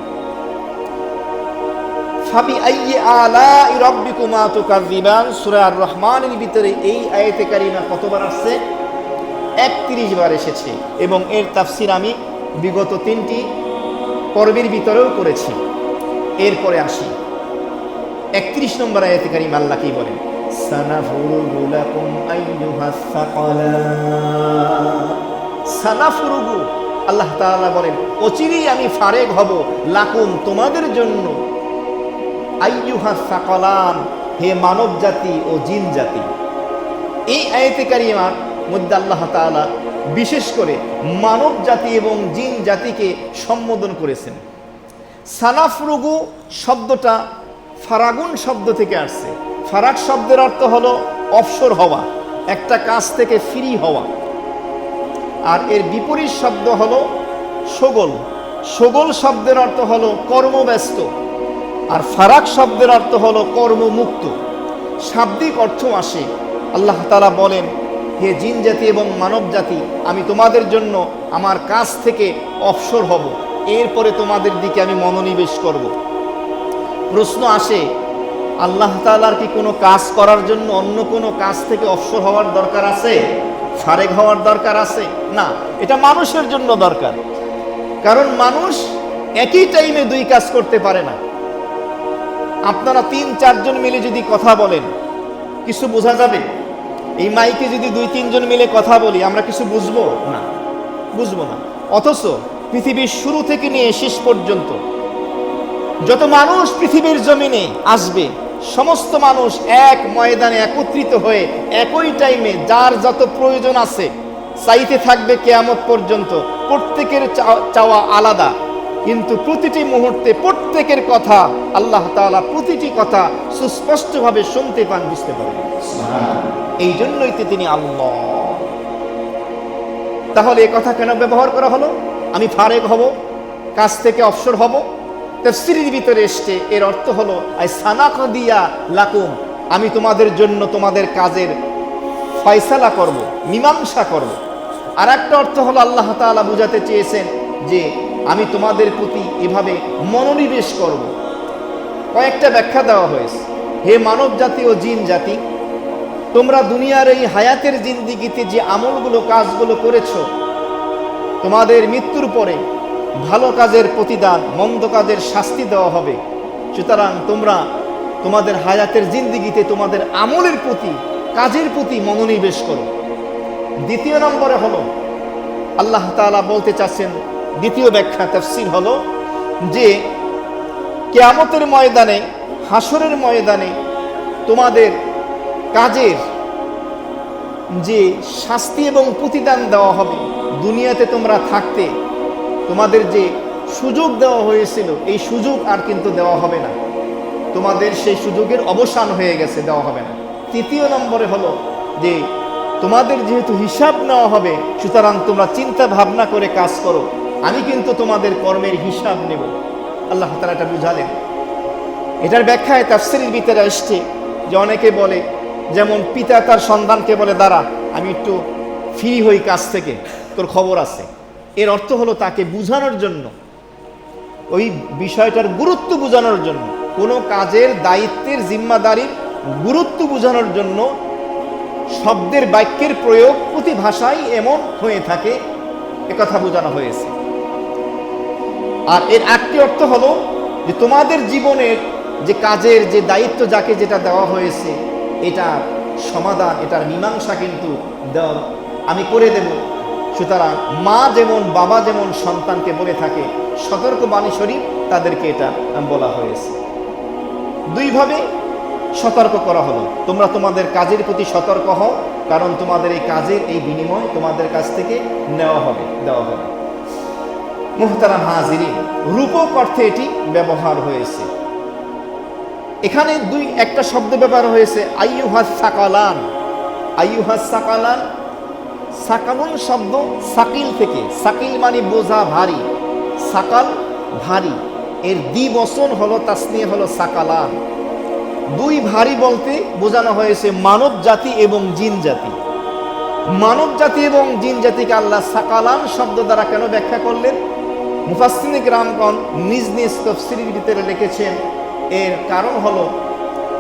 ফাবি আইয়ি আলা'i রাব্বিকুমা তুকাযিবান। সূরা আর রহমানের ভিতরে এই আয়াতে কারিমা কতবার আসছে? 31 বার এসেছে, এবং এর তাফসীর আমি বিগত 3টি পর্বের ভিতরেও করেছি। এরপরে আসি 31 নম্বর আয়াতে কারিমা আল্লাহ কি বলেন, সানাফুরুগু লাকুম আইয়ুহাস সাকালান। সানাফুরুগু, আল্লাহ তাআলা বলেন, অচিরেই আমি ফারেগ হব, লাকুম, তোমাদের জন্য, আইয়ুহাস সাকালান, হে মানব জাতি ও জিন জাতি। এই আয়াতে কারিমার মধ্যে আল্লাহ তাআলা বিশেষ করে মানব জাতি এবং জিন জাতিকে সম্বোধন করেছেন। সানাফরুগু শব্দটা ফারাগুন শব্দ থেকে আসছে। ফারাগ শব্দের অর্থ হলো অবসর হওয়া, একটা কাজ থেকে ফ্রি হওয়া। আর এর বিপরীত শব্দ হলো শোগল। শোগল শব্দের অর্থ হলো কর্মব্যস্ত, আর ফারাক শব্দের অর্থ হলো কর্মমুক্ত। শাব্দিক অর্থ আসে। আল্লাহ তাআলা বলেন, হে জিন জাতি এবং মানব জাতি, আমি তোমাদের জন্য আমার কাজ থেকে অবসর হব, এরপরে তোমাদের দিকে আমি মনোনিবেশ করব। প্রশ্ন আসে, আল্লাহ তাআলার কি কোনো কাজ করার জন্য অন্য কোনো কাজ থেকে অবসর হওয়ার দরকার আছে? ফারেক হওয়ার দরকার আছে? না, এটা মানুষের জন্য দরকার। কারণ মানুষ একই টাইমে দুই কাজ করতে পারে না। আপনারা 3-4 জন মিলে যদি কথা বলেন, কিছু বোঝা যাবে? এই মাইকে যদি 2-3 জন মিলে কথা বলি, আমরা কিছু বুঝবো না? বুঝবো না। অথচ পৃথিবীর শুরু থেকে নিয়ে শেষ পর্যন্ত যত মানুষ পৃথিবীর জমিনে আসবে, সমস্ত মানুষ এক ময়দানে একত্রিত হয়ে একই টাইমে যার যত প্রয়োজন আছে চাইতে থাকবে কিয়ামত পর্যন্ত। প্রত্যেকের চাওয়া আলাদা, কিন্তু প্রতিটি মুহূর্তে প্রত্যেকের কথা আল্লাহ তাআলা প্রতিটি কথা সুস্পষ্টভাবে শুনতে পান, বুঝতে পারেন। এই জন্যই তো তিনি আল্লাহ। তাহলে এই কথা কেন ব্যবহার করা হলো? আমি ফারেক হব, কাজ থেকে অবসর হব। তাফসীরের ভিতরে এসছে এর অর্থ হলো আই সানাকদিয়া লাকুম, আমি তোমাদের জন্য তোমাদের কাজের ফয়সালা করব, মীমাংসা করব। আর একটা অর্থ হলো আল্লাহ তাআলা বুঝাতে চেয়েছেন যে আমি তোমাদের প্রতি এভাবে মনোনিবেশ করব। কয়েকটা ব্যাখ্যা দেওয়া হয়েছে। হে মানব জাতি ও জিন জাতি, তোমরা দুনিয়ার এই হায়াতের জিন্দিগিতে যে আমলগুলো কাজগুলো করেছো, তোমাদের মৃত্যুর পরে ভালো কাজের প্রতিদান, মন্দ কাজের শাস্তি দেওয়া হবে। সুতরাং তোমরা তোমাদের হায়াতের জিন্দিগিতে তোমাদের আমলের প্রতি, কাজের প্রতি মনোনিবেশ করো। দ্বিতীয় নম্বরে হলো আল্লাহ তাআলা বলতে চাচ্ছেন, দ্বিতীয় ব্যাখ্যা তাফসীর হলো যে কিয়ামতের ময়দানে, হাসরের ময়দানে তোমাদের কাজের যে শাস্তি এবং প্রতিদান দেওয়া হবে। দুনিয়াতে তোমরা থাকতে তোমাদের যে সুযোগ দেওয়া হয়েছিল, এই সুযোগ আর কিন্তু দেওয়া হবে না। তোমাদের সেই সুযোগের অবসান হয়ে গেছে, দেওয়া হবে না। তৃতীয় নম্বরে হলো যে তোমাদের যেহেতু হিসাব নেওয়া হবে, সুতরাং তোমরা চিন্তা ভাবনা করে কাজ করো, আমি কিন্তু তোমাদের কর্মের হিসাব নেব। আল্লাহ তাআলা এটা বুঝালেন। এটার ব্যাখ্যায় তাফসীরের ভিতরে আসছে যে অনেকে বলে, যেমন পিতা তার সন্তানকে বলে, দাঁড়া আমি একটু ফ্রি হই কাজ থেকে, তোর খবর আছে। এর অর্থ হলো তাকে বুঝানোর জন্য, ওই বিষয়টার গুরুত্ব বোঝানোর জন্য, কোনো কাজের দায়িত্বের জিম্মাদারির গুরুত্ব বোঝানোর জন্য শব্দের, বাক্যের প্রয়োগ প্রতি ভাষায় এমন হয়ে থাকে, একথা বোঝানো হয়েছে। আর এর একটি অর্থ হলো যে তোমাদের জীবনের যে কাজের যে দায়িত্ব যাকে যেটা দেওয়া হয়েছে, এটার সমাধান, এটার মীমাংসা কিন্তু আমি করে দেব। সুতরাং মা যেমন, বাবা যেমন সন্তানকে বলে থাকে, সতর্কবাণী স্বরূপ তাদেরকে এটা বলা হয়েছে। দুইভাবে সতর্ক করা হলো, তোমরা তোমাদের কাজের প্রতি সতর্ক হও, কারণ তোমাদের এই কাজের এই বিনিময় তোমাদের কাছ থেকে নেওয়া হবে, দেওয়া হবে। মুহতারাম হাজিরিন, রূপক অর্থে এটি ব্যবহার হয়েছে। এখানে একটা শব্দ ব্যবহার হয়েছে আইয়ুহাস সাকালান। আইয়ুহাস সাকালান, সাকালুন শব্দ সাকিল থেকে, সাকিল মানে বোঝা, ভারী, সাকাল ভারী, এর দ্বিবচন হলো তাসনিয়া হলো সাকালান। দুই ভারী বলতে বোঝানো হয়েছে মানব জাতি এবং জিন জাতি। মানব জাতি এবং জিন জাতিকে আল্লাহ সাকালান শব্দ দ্বারা কেন ব্যাখ্যা করলেন? মুফাসসিরিনে কিরামগণ নিজ নিজ তাফসীরের ভিতরে লিখেছেন, এর কারণ হলো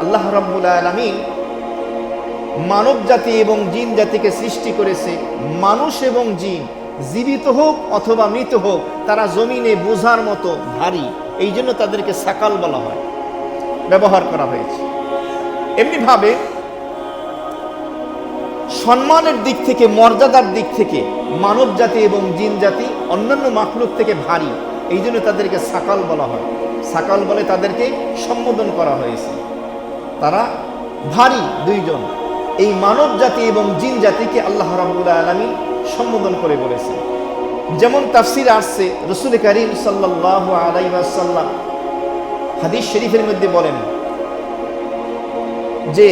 আল্লাহ রাব্বুল আলামিন মানব জাতি এবং জিন জাতিকে সৃষ্টি করেছে। মানুষ এবং জিন জীবিত হোক অথবা মৃত হোক, তারা জমিনে বোঝার মতো ভারী, এই জন্য তাদেরকে সাকাল বলা হয়, ব্যবহার করা হয়েছে। এমনিভাবে সম্মানের দিক থেকে, মর্যাদার দিক থেকে মানব জাতি এবং জিন জাতি অন্যান্য মাখলুক থেকে ভারী, এই জন্য তাদেরকে সাকাল বলা হয়। সাকাল বলে তাদেরকে সম্বোধন করা হয়েছে, তারা ভারী দুইজন। এই মানব জাতি এবং জিন জাতিকে আল্লাহ রাব্বুল আলামিন সম্বোধন করে বলেছেন। যেমন তাফসীরে আসছে, রাসূল কারীম সাল্লাল্লাহু আলাইহি ওয়াসাল্লাম হাদিস শরীফের মধ্যে বলেন যে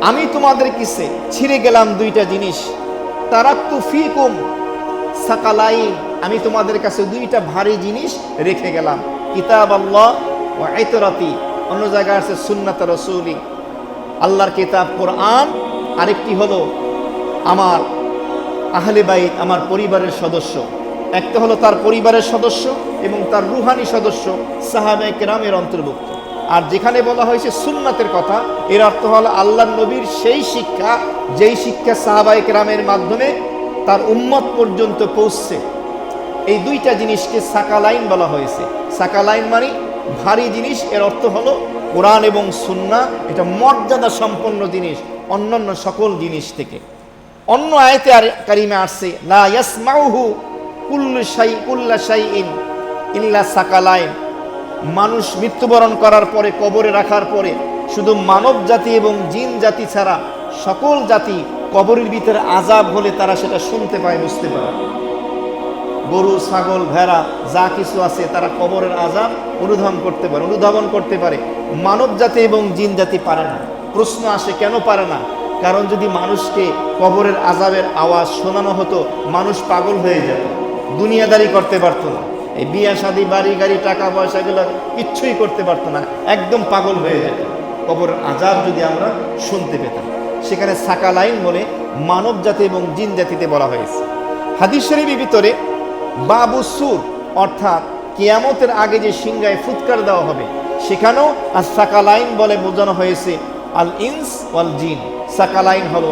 আমি তোমাদের কাছে ছিঁড়ে গেলাম দুইটা জিনিস, তারাক্তু ফীকুম সাকালাইন, আমি তোমাদের কাছে দুইটা ভারী জিনিস রেখে গেলাম, কিতাব আল্লাহ ওয়া ইতরাতি, অন্য জায়গায় আছে সুন্নাত রাসূলি, আল্লাহর কিতাব কোরআন, আরেকটি হলো আমার আহলে বাইত, আমার পরিবারের সদস্য। একটা হলো তার পরিবারের সদস্য এবং তার রুহানি সদস্য সাহাবায়ে কেরামের অন্তর্ভুক্ত। আর যেখানে বলা হয়েছে সুন্নাতের কথা, এর অর্থ হলো আল্লাহর নবীর সেই শিক্ষা, যেই শিক্ষা সাহাবায়ে কেরামের মাধ্যমে তার উম্মত পর্যন্ত পৌঁছছে। এই দুইটা জিনিসকে সাকালাইন বলা হয়েছে। সাকালাইন মানে ভারী জিনিস, এর অর্থ হলো কোরআন এবং সুন্নাহ, এটা মর্যাদা সম্পন্ন জিনিস অন্যান্য সকল জিনিস থেকে। অন্য আয়াতে কারিমে আসছে, লা ইয়াসমাউহু কুল্লা শাইইন ইল্লা সাকালাইন, মানুষ মৃত্যুবরণ করার পরে, কবরে রাখার পরে শুধু মানব জাতি এবং জিন জাতি ছাড়া সকল জাতি কবরের ভিতরে আযাব হলে তারা সেটা শুনতে পায়, বুঝতে পারে। গরু, ছাগল, ভেড়া যা কিছু আছে তারা কবরের আযাব অনুধাবন করতে পারে। মানব জাতি এবং জিন জাতি পারে না। প্রশ্ন আসে কেন পারে না? কারণ যদি মানুষকে কবরের আযাবের আওয়াজ শোনানো হতো, মানুষ পাগল হয়ে যেত, দুনিয়াদারি করতে পারতো না, এই বিয়া শাদী বাড়ি গাড়ি টাকা পয়সাগুলো কিচ্ছুই করতে পারতো না, একদম পাগল হয়ে যেত কবরের আযাব যদি আমরা শুনতে পেতাম। সেখানে সাকালাইন বলে মানব জাতি এবং জিন জাতিতে বলা হয়েছে। হাদিস শরীফের ভিতরে বাবু সুর অর্থাৎ কিয়ামতের আগে যে সিংহায় ফুৎকার দেওয়া হবে সেখানেও আর সাকালাইন বলে বোঝানো হয়েছে আল ইনস ওয়াল জিন। সাকালাইন হলো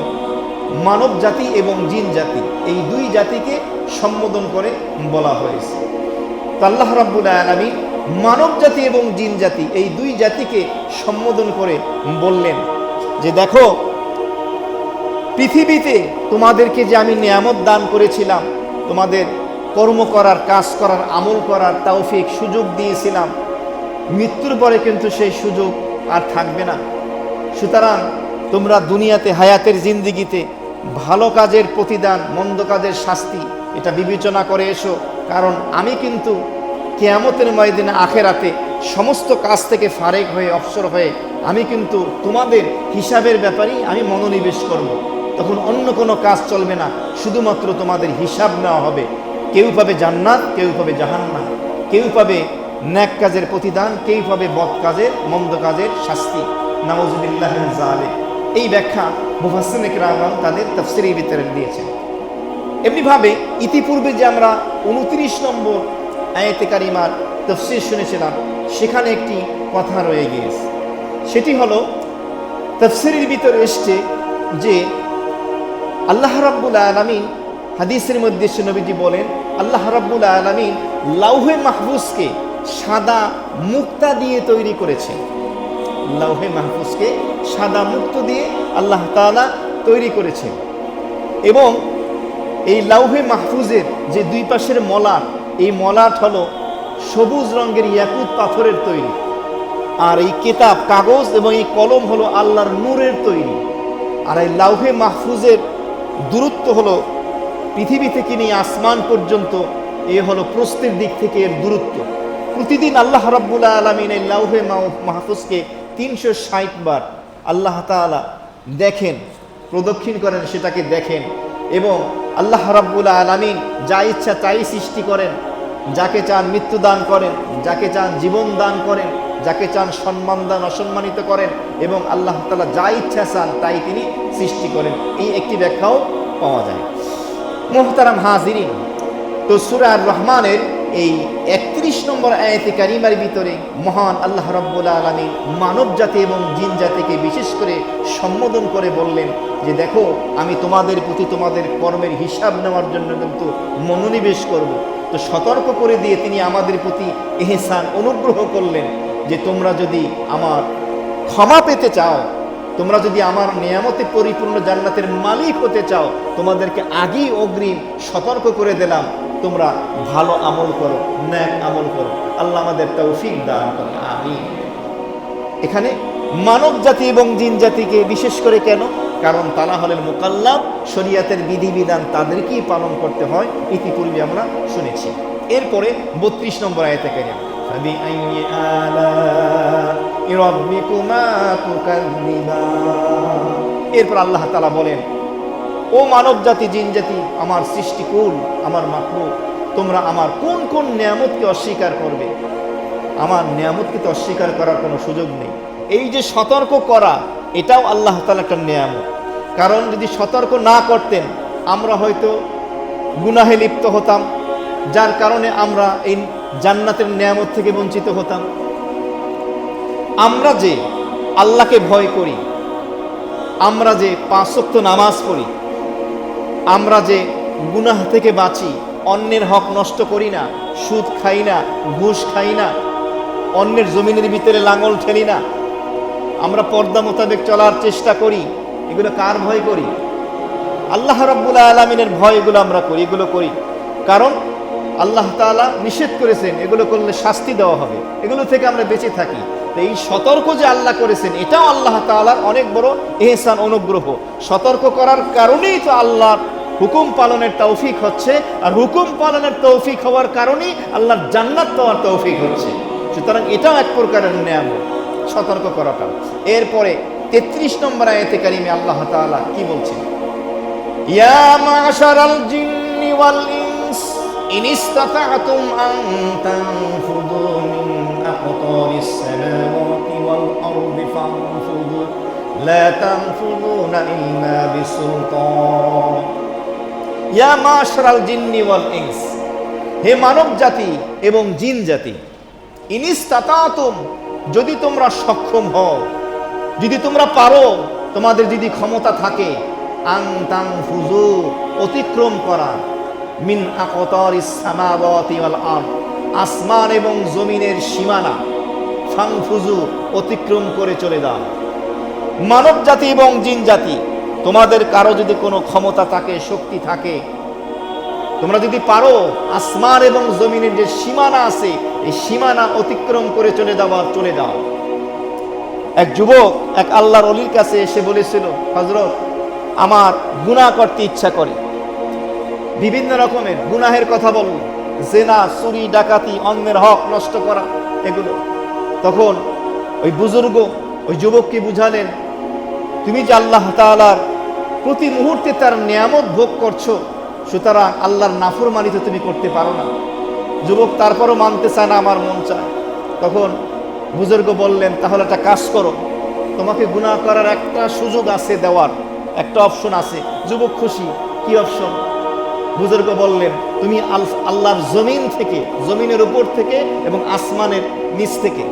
মানব জাতি এবং জিন জাতি, এই দুই জাতিকে সম্বোধন করে বলা হয়েছে। তো আল্লাহ রাব্বুল আলামিন মানব জাতি এবং জিন জাতি এই দুই জাতিকে সম্বোধন করে বললেন যে দেখো, পৃথিবীতে তোমাদেরকে যে আমি নিয়ামত দান করেছিলাম, তোমাদের কর্ম করার, কাজ করার, আমল করার তৌফিক সুযোগ দিয়েছিলাম, মৃত্যুর পরে কিন্তু সেই সুযোগ আর থাকবে না। সুতরাং তোমরা দুনিয়াতে হায়াতের জিন্দিগিতে ভালো কাজের প্রতিদান, মন্দ কাজের শাস্তি এটা বিবেচনা করে এসো, কারণ আমি কিন্তু কিয়ামতের ময়দানে আখেরাতে সমস্ত কাজ থেকে ফারেক হয়ে, অবসর হয়ে আমি কিন্তু তোমাদের হিসাবের ব্যাপারেই আমি মনোনিবেশ করব। তখন অন্য কোনো কাজ চলবে না, শুধুমাত্র তোমাদের হিসাব নেওয়া হবে। কেউ পাবে জান্নাত, কেউ পাবে জাহান্নাম, কেউ পাবে নেক কাজের প্রতিদান, কেউ পাবে বদ কাজের, মন্দ কাজের শাস্তি। নাউযুবিল্লাহি মিন যালিক। এই ব্যাখ্যা মুফাসসিরিন ইকরাম তাদের তাফসীরের ভিতরে দিয়েছেন। এমনিভাবে ইতিপূর্বে যে আমরা 29 নম্বর আয়াতে কারিমার তাফসীর শুনেছিলাম, সেখানে একটি কথা রয়ে গিয়েছে। সেটি হলো তাফসীরের ভিতরে এসছে যে আল্লাহ রাব্বুল আলামিন হাদিসের মধ্যে নবীজি বলেন, আল্লাহ রাব্বুল আলামিন লাউহে মাহফুজকে সাদা মুক্তা দিয়ে তৈরি করেছেন। লাউহে মাহফুজকে সাদা মুক্ত দিয়ে আল্লাহ তাআলা তৈরি করেছেন এবং এই লাউহে মাহফুজের যে দুই পাশের মলাট, এই মলাট হলো সবুজ রঙের ইয়াকুত পাথরের তৈরি, আর এই কিতাব, কাগজ এবং এই কলম হলো আল্লাহর নূরের তৈরি। আর এই লাউহে মাহফুজের দূরত্ব হলো পৃথিবী থেকে নিয়ে আসমান পর্যন্ত, এ হলো প্রস্থের দিক থেকে এর দূরত্ব। প্রতিদিন আল্লাহ রাব্বুল আলামিন এই লাউহে মাহফুজকে 360 বার আল্লাহ তাআলা দেখেন, প্রদক্ষিণ করেন, সেটাকে দেখেন এবং আল্লাহ রাব্বুল আলামিন যা ইচ্ছা তাই সৃষ্টি করেন। যাকে চান মৃত্যু দান করেন, যাকে চান জীবন দান করেন, যাকে চান সম্মান দান, অসম্মানিত করেন এবং আল্লাহ তাআলা যা ইচ্ছা চান তাই তিনি সৃষ্টি করেন। এই একটি ব্যাখ্যাও পাওয়া যায়। মুহতারাম হাজিরিন, তো সূরা আর রহমানের এই 31 নম্বর আয়াতে কারিমার ভিতরে মহান আল্লাহ রাব্বুল আলামিন মানব জাতি এবং জিন জাতিকে বিশেষ করে সম্বোধন করে বললেন যে দেখো, আমি তোমাদের প্রতি তোমাদের কর্মের হিসাব নেওয়ার জন্য কিন্তু মনোনিবেশ করব। তো সতর্ক করে দিয়ে তিনি আমাদের প্রতি ইহসান, অনুগ্রহ করলেন যে তোমরা যদি আমার ক্ষমা পেতে চাও, তোমরা যদি আমার নিয়ামতে পরিপূর্ণ জান্নাতের মালিক হতে চাও, তোমাদেরকে আগেই অগ্রিম সতর্ক করে দিলাম, তোমরা ভালো আমল করো, নেক আমল করো। আল্লাহ আমাদের তৌফিক দান করুন, আমিন। এখানে মানব জাতি এবং জিন জাতিকে বিশেষ করে কেন? কারণ তারা হলেন মুকাল্লাফ, শরীয়তের বিধিবিধান তাদেরকেই পালন করতে হয়, ইতিপূর্বে আমরা শুনেছি। এরপরে 32 নম্বর আয়াতে কারিমা, ফাবিআইয়ি আলা'i রাব্বিকুমা তুকাযযিবান। এরপর আল্লাহ তাআলা বলেন, ও মানব জাতি, জিন জাতি, আমার সৃষ্টিকুল, আমার মাখলুক, তোমরা আমার কোন কোন নিয়ামতকে অস্বীকার করবে? আমার নিয়ামতকে তো অস্বীকার করার কোনো সুযোগ নেই। এই যে সতর্ক করা, এটাও আল্লাহ তাআলার একটা নিয়ামত। কারণ যদি সতর্ক না করতেন আমরা হয়তো গুনাহে লিপ্ত হতাম, যার কারণে আমরা এই জান্নাতের নিয়ামত থেকে বঞ্চিত হতাম। আমরা যে আল্লাহকে ভয় করি, আমরা যে 5 ওয়াক্ত নামাজ পড়ি, আমরা যে গুনাহ থেকে বাঁচি, অন্যের হক নষ্ট করি না, সুদ খাই না, ঘুষ খাই না, অন্যের জমিনের ভিতরে লাঙল ঠেলি না, আমরা পর্দা মোতাবেক চলার চেষ্টা করি, এগুলো কার ভয় করি? আল্লাহ রাব্বুল আলামিনের ভয় এগুলো আমরা করি। এগুলো করি কারণ আল্লাহ তাআলা নিষেধ করেছেন, এগুলো করলে শাস্তি দেওয়া হবে, এগুলো থেকে আমরা বেঁচে থাকি। তো এই সতর্ক যে আল্লাহ করেছেন, এটাও আল্লাহ তাআলার অনেক বড় ইহসান, অনুগ্রহ। সতর্ক করার কারণেই তো আল্লাহর হুকুম পালনের তৌফিক হচ্ছে, আর হুকুম পালনের তৌফিক হওয়ার কারণেই আল্লাহর জান্নাত পাওয়ার তৌফিক হচ্ছে। সুতরাং এটাও এক প্রকারের নিয়ামত, সতর্ক করাটা। এরপরে 33 নম্বর আয়াতে কারিমে আল্লাহ তাআলা কি বলছেন? ইয়া মাশারাল জিন্নি ওয়াল ইনস ইন ইসতাতা'তুম আন তানফুযু মিন আকতারিস সামাওয়াতি ওয়াল আরদি ফানফুযু লা তানফুযুনা ইল্লা বিসুলতান। ইয়া মাশারাল জিন্নি ওয়াল ইনস, হে মানব জাতি এবং জিন জাতি, ইন ইসতাতা'তুম, যদি তোমরা সক্ষম হও, যদি তোমরা পারো, তোমাদের যদি ক্ষমতা থাকে, আন তানফুযু, অতিক্রম করা, মিন আকতারিস সামাওয়াতি ওয়াল আরদ, আসমান এবং জমিনের সীমানা, ফানফুযু, অতিক্রম করে চলে যাও। মানব জাতি এবং জিন জাতি, তোমাদের কারো যদি কোনো ক্ষমতা থাকে, শক্তি থাকে, তোমরা যদি পারো আসমান এবং জমিনের যে সীমানা আছে এই সীমানা অতিক্রম করে চলে যাও। এক যুবক এক আল্লাহর ওলির কাছে এসে বলেছিল, হযরত, আমার গুনাহ করতে ইচ্ছা করে। বিভিন্ন রকমের গুনাহের কথা বলল, জেনা, চুরি, ডাকাতি, অন্যের হক নষ্ট করা, এগুলো। তখন ওই বুজুর্গ ওই যুবককে বুঝালেন, তুমি যে আল্লাহ তাআলার প্রতি মুহূর্তে তার নিয়ামত ভোগ করছো, সুতরাং আল্লাহর নাফরমানি তো তুমি করতে পারো না। যুবক তারপরও মানতে চায় না, আমার মন চায়। তখন বুজুর্গ বললেন, তাহলে একটা কাজ করো, তোমাকে গুনাহ করার একটা সুযোগ আছে, দেওয়ার একটা অপশন আছে। যুবক খুশি। কি অপশন? বুজুর্গ বললেন, তুমি আল্লাহর জমিন থেকে, জমিনের উপর থেকে এবং আসমানের নিচ থেকে,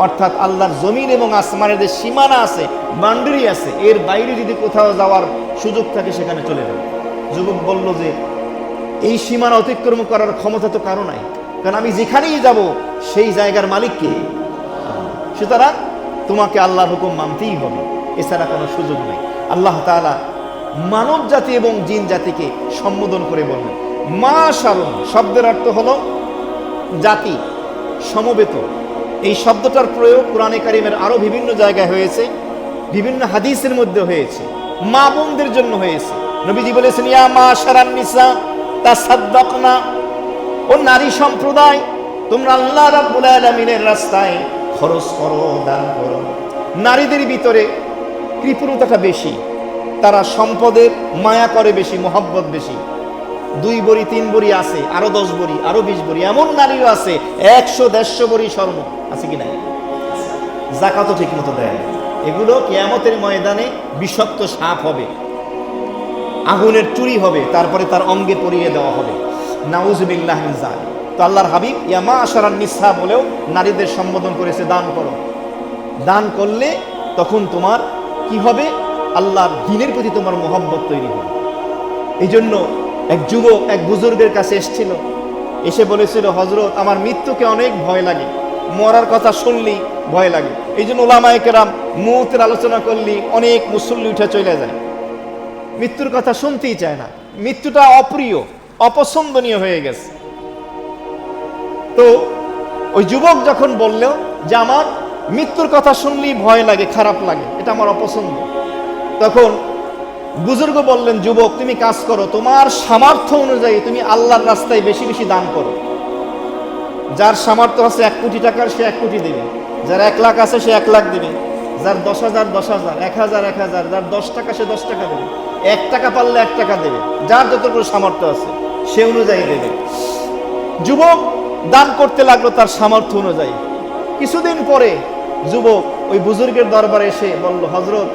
অর্থাৎ আল্লাহর জমিন এবং আসমানের যে সীমানা আছে, বাউন্ডারি আছে, এর বাইরে যদি কোথাও যাওয়ার সুযোগ থাকে সেখানে চলে যাবে। যুবক বলল যে এই সীমানা অতিক্রম করার ক্ষমতা তো কারো নাই, কারণ আমি যেখানেই যাব সেই জায়গার মালিক কে? সুতরাং তোমাকে আল্লাহর হুকুম মানতেই হবে, এছাড়া কোনো সুযোগ নেই। আল্লাহ তাআলা মানব জাতি এবং জিন জাতিকে সম্বোধন করে বললেন মাশারুন, শব্দের অর্থ হলো জাতি, সমবেত। এই শব্দটার প্রয়োগ কোরআনে কারিমের আরো বিভিন্ন জায়গায় হয়েছে, বিভিন্ন হাদিসের মধ্যে হয়েছে, মা বোনদের জন্য হয়েছে। নবীজি বলেছেন, ইয়া মাশারান নিসা তাসাদ্দাকনা, ও নারী সম্প্রদায়, তোমরা আল্লাহ রাব্বুল আলামিনের রাস্তায় খরচ করো, দান করো। নারীদের ভিতরে কৃপণতাটা বেশি, তারা সম্পদের মায়া করে বেশি, মহব্বত বেশি। 2 বড়ি 3 বড়ি আছে, আরো 10 বড়ি, আরো 20 বড়ি, এমন নারীও আছে 100-150 বড়ি স্বর্ণ আছে কি নাই? যাকাতও ঠিক মতো দেয়। এগুলো কিয়ামতের ময়দানে বিষাক্ত সাপ হবে, আগুনের চুরি হবে, তারপরে তার অঙ্গে পরিয়ে দেওয়া হবে। নাউযুবিল্লাহ মিন যালিক। তো আল্লাহর হাবিব ইয়া মাশারান নিসা বলেও নারীদের সম্বোধন করেছে, দান করো। দান করলে তখন তোমার কি হবে? আল্লাহর দ্বীনের প্রতি তোমার মহব্বত তৈরি হবে। এই জন্য এক যুবক এক বুজুর্গের কাছে এসেছিল, এসে বলেছিল, হযরত, আমার মৃত্যুকে অনেক ভয় লাগে, মরার কথা শুনলেই ভয় লাগে। এই জন্য উলামায়ে কেরাম মউতের আলোচনা করলে অনেক মুসল্লি উঠে চলে যায়, মৃত্যুর কথা শুনতেই চায় না, মৃত্যুটা অপ্রিয়, অপছন্দনীয় হয়ে গেছে। তো ওই যুবক যখন বলল যে আমার মৃত্যুর কথা শুনলেই ভয় লাগে, খারাপ লাগে, এটা আমার অপছন্দ, তখন বুজুর্গ বললেন, যুবক, তুমি কাজ করো, তোমার সামর্থ্য অনুযায়ী তুমি আল্লাহর রাস্তায় বেশি বেশি দান করো। যার সামর্থ্য আছে 1 কোটি টাকার, সে 1 কোটি দেবে। যার 1 লাখ আছে সে 1 লাখ দেবে। যার 10,000 10,000, 1,000 1,000, যার 10 টাকা সে 10 টাকা দেবে। 1 টাকা পারলে 1 টাকা দেবে। যার যতটুকু সামর্থ্য আছে সে অনুযায়ী দেবে। যুবক দান করতে লাগলো তার সামর্থ্য অনুযায়ী। কিছুদিন পরে যুবক ওই বুজুর্গের দরবারে এসে বলল, হযরত,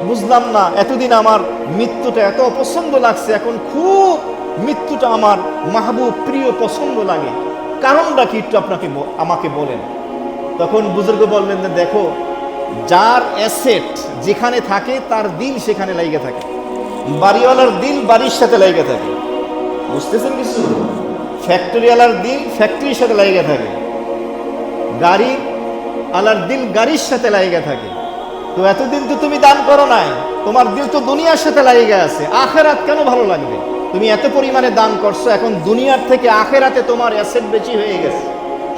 বুঝলাম না, এতদিন আমার মৃত্যুটা এত অপছন্দ লাগছে, এখন খুব মৃত্যুটা আমার মাহবুব, প্রিয়, পছন্দ লাগে, কারণটা কি একটু আমাকে বলেন। তখন বুজুর্গ বললেন যে দেখো, যার অ্যাসেট যেখানে থাকে তার দিল সেখানে লাইগে থাকে। বাড়িওয়ালার দিল বাড়ির সাথে লাইগে থাকে, বুঝতেছেন কিছু? ফ্যাক্টরিওয়ালার দিল ফ্যাক্টরির সাথে লাইগে থাকে, গাড়ি আলার দিল গাড়ির সাথে লাইগে থাকে। তো এতদিন তো তুমি দান করো নাই, তোমার দিল তো দুনিয়ার সাথে লাইগে আছে, আখেরাত কেন ভালো লাগবে? তুমি এত পরিমাণে দান করছো, এখন দুনিয়ার থেকে আখেরাতে তোমার অ্যাসেট বেশি হয়ে গেছে,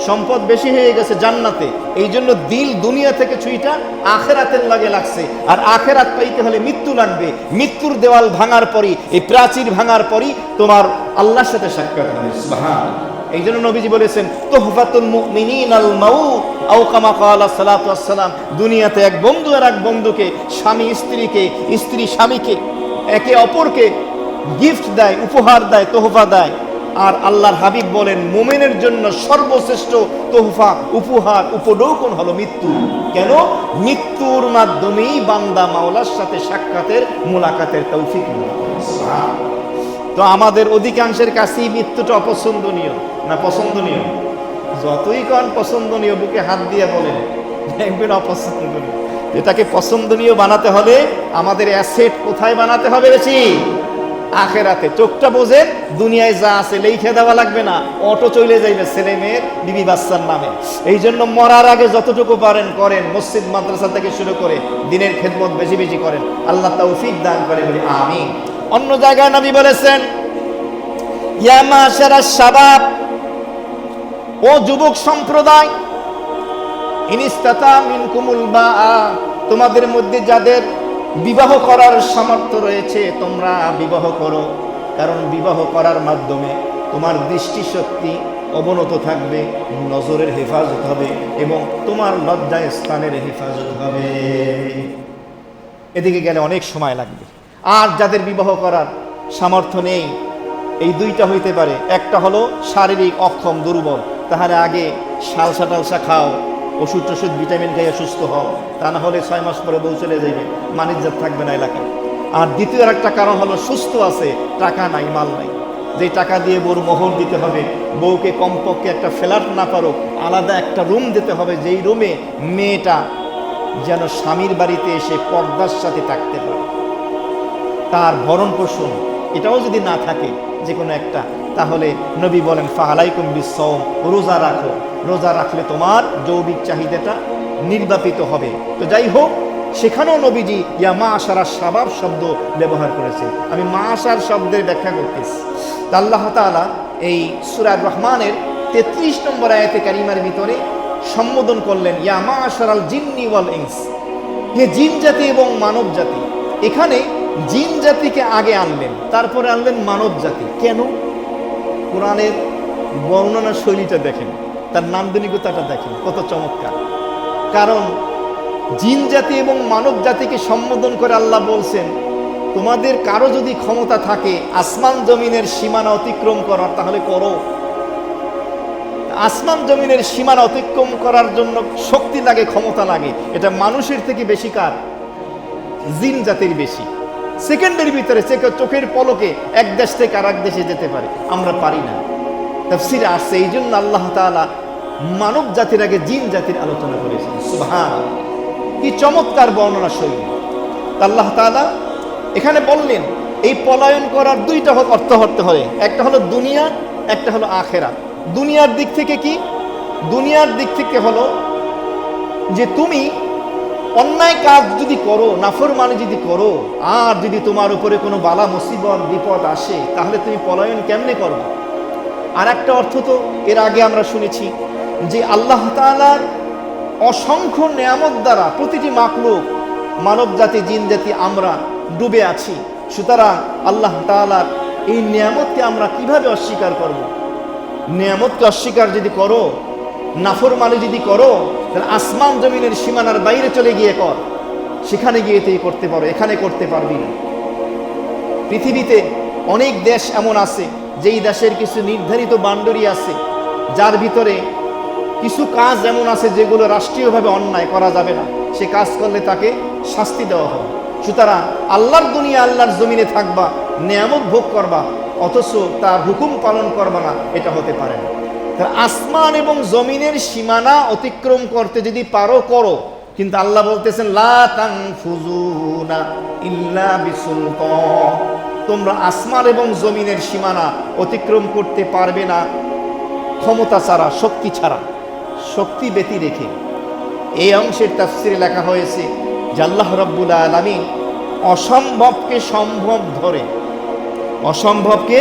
সম্পদ বেশি হয়ে গেছে জান্নাতে। এই জন্য দিল দুনিয়া থেকে ছুঁইটা আখেরাতের লাগে লাগছে। আর আখেরাত পাইতে হলে মৃত্যু লাগবে। মৃত্যুর দেওয়াল ভাঙার পরই, এই প্রাচীর ভাঙার পরই তোমার আল্লাহর সাথে সাক্ষাৎ হবে। সুবহানাল্লাহ। এই জন্য নবীজি বলেছেন তুহফাতুল মুমিনিন আল মাউত আও কামা ক্বালা সাল্লাল্লাহু আলাইহি ওয়াসাল্লাম, দুনিয়াতে এক বন্ধু আর এক বন্ধুকে, স্বামী স্ত্রীকে, স্ত্রী স্বামীকে একে অপরকে গিফট দেয়, উপহার দেয়, তোহফা দেয়। আর আল্লাহর হাবিব বলেন মুমিনের জন্য সর্বশ্রেষ্ঠ তোহফা, উপহার, উপঢৌকন হলো মৃত্যু। কেন? মৃত্যুর মাধ্যমেই বান্দা মাওলার সাথে সাক্ষাতের, মুলাকাতের তৌফিক লাভ করে। তো আমাদের অধিকাংশের কাছেই মৃত্যুটা অপছন্দনীয় না পছন্দনীয়? যতই কন পছন্দনীয়, বুকে হাত দিয়ে বলেন দেখবেন অপছন্দনীয়। এটাকে পছন্দনীয় বানাতে হলে আমাদের অ্যাসেট কোথায় বানাতে হবে বেশি? আখেরাতে। চোখটা বোঝেন, দুনিয়ায় যা আছে লেখে দেওয়া লাগবে না, অটো চলে যাইবে ছেলে মেয়ের, বিবি বাচ্চার নামে। এই জন্য মরার আগে যতটুকু পারেন করেন, মসজিদ মাদ্রাসা থেকে শুরু করে দিনের খেদমত বেশি বেশি করেন। আল্লাহ তৌফিক দান করে বলি আমিন। অন্য জায়গায় নবী বলেছেন ইয়া মাশারাশ শাবাব, ও যুবক সম্প্রদায়, ইনিস্তাতা মিনকুমুল বাআ, তোমাদের মধ্যে যাদের বিবাহ করার সামর্থ্য রয়েছে তোমরা বিবাহ করো। কারণ বিবাহ করার মাধ্যমে তোমার দৃষ্টিশক্তি অবনত থাকবে, নজরের হেফাজত হবে এবং তোমার লজ্জায় স্থানের হেফাজত হবে। এদিকে গেলে অনেক সময় লাগবে। আর যাদের বিবাহ করার সামর্থ্য নেই, এই দুইটা হইতে পারে। একটা হলো শারীরিক অক্ষম, দুর্বল, তাহলে আগে সালসা টালসা খাও, ওষুধ টষুধ ভিটামিন খাইয়ে সুস্থ হও, তা না হলে 6 মাস পরে বউ চলে যাবে, মানিজ্জাত থাকবে না এলাকায়। আর দ্বিতীয় একটা কারণ হলো সুস্থ আছে, টাকা নাই, মাল নাই, যে টাকা দিয়ে বউর মোহর দিতে হবে। বউকে কমপক্ষে একটা ফ্ল্যাট না পারো আলাদা একটা রুম দিতে হবে, যেই রুমে মেয়েটা যেন স্বামীর বাড়িতে এসে পর্দার সাথে থাকতে পারে। তার ভরণ পোষণ এটাও যদি না থাকে যে কোনো একটা, তাহলে নবী বলেন ফালাইকুম বিসসাওম, রোজা রাখো। রোজা রাখলে তোমার যৌবিক চাহিদাটা নির্বাপিত হবে। তো যাই হোক, সেখানেও নবীজি ইয়া মাশারাশ শাবাব শব্দ ব্যবহার করেছে। আমি মাশার শব্দের ব্যাখ্যা করতেছি। আল্লাহ তাআলা এই সূরা রহমানের 33 নম্বর আয়াতে কারিমার ভিতরে সম্বোধন করলেন ইয়া মাশারাল জিন্নি ওয়াল ইনস, হে জিন জাতি এবং মানব জাতি। এখানে জিন জাতিকে আগে আনলেন, তারপরে আনলেন মানব জাতি। কেন? কোরআনের বর্ণনা শৈলীটা দেখেন, তার নান্দনিকতাটা দেখেন, কত চমৎকার। কারণ জিন জাতি এবং মানব জাতিকে সম্বোধন করে আল্লাহ বলছেন তোমাদের কারো যদি ক্ষমতা থাকে আসমান জমিনের সীমানা অতিক্রম করার, তাহলে করো। আসমান জমিনের সীমানা অতিক্রম করার জন্য শক্তি লাগে, ক্ষমতা লাগে। এটা মানুষের থেকে বেশি কার? জিন জাতির বেশি। সেকেন্ডের ভিতরে চোখের পলকে এক দেশ থেকে আর এক দেশে যেতে পারে, আমরা পারি না। তাফসীরে আসছে এই জন্য আল্লাহ তাআলা মানব জাতির আগে জিন জাতির আলোচনা করেছেন। সুবহানাল্লাহ, কি চমৎকার বর্ণনা শৈলী। আল্লাহ তাআলা এখানে বললেন এই পলায়ন করার দুইটা অর্থ হতে হয়, একটা হলো দুনিয়া, একটা হলো আখেরাত। দুনিয়ার দিক থেকে কি? দুনিয়ার দিক থেকে হলো যে তুমি অন্যায় কাজ যদি করো, নাফরমানি যদি করো, আর যদি তোমার উপরে কোনো বালা মুসিবত বিপদ আসে, তাহলে তুমি পলায়ন কেমনে করবে? আর একটা অর্থ তো এর আগে আমরা শুনেছি যে আল্লাহ তাআলার অসংখ্য নেয়ামত দ্বারা প্রতিটি মাখলুক, মানব জাতি, জিন জাতি, আমরা ডুবে আছি। সুতরাং আল্লাহ তাআলার এই নেয়ামতকে আমরা কিভাবে অস্বীকার করব? নেয়ামতকে অস্বীকার যদি করো, নাফরমানি যদি করো, তাহলে আসমান জমিনের সীমানার বাইরে চলে গিয়ে কর, সেখানে গিয়ে তুই করতে পারো, এখানে করতে পারবি না। পৃথিবীতে অনেক দেশ এমন আছে যেই দেশের কিছু নির্ধারিত বাউন্ডারি আছে, যার ভিতরে কিছু কাজ এমন আছে যেগুলো রাষ্ট্রীয়ভাবে অন্যায় করা যাবে না, সে কাজ করলে তাকে শাস্তি দেওয়া হবে। সুতরাং আল্লাহর দুনিয়া, আল্লাহর জমিনে থাকবা, নেয়ামত ভোগ করবা, অথচ তার হুকুম পালন করবা না, এটা হতে পারে না। আসমান এবং জমিনের সীমানা অতিক্রম করতে যদি পারো, করো। কিন্তু আল্লাহ বলতেছেন লা তানফুজুনা ইল্লা বিসুলতান, তোমরা আসমান এবং জমিনের সীমানা অতিক্রম করতে পারবে না ক্ষমতা ছাড়া, শক্তি ছাড়া, শক্তি ব্যতি রেখে। এই অংশের তাফসীরে লেখা হয়েছে যে আল্লাহ রাব্বুল আলামিন অসম্ভবকে সম্ভব ধরে, অসম্ভবকে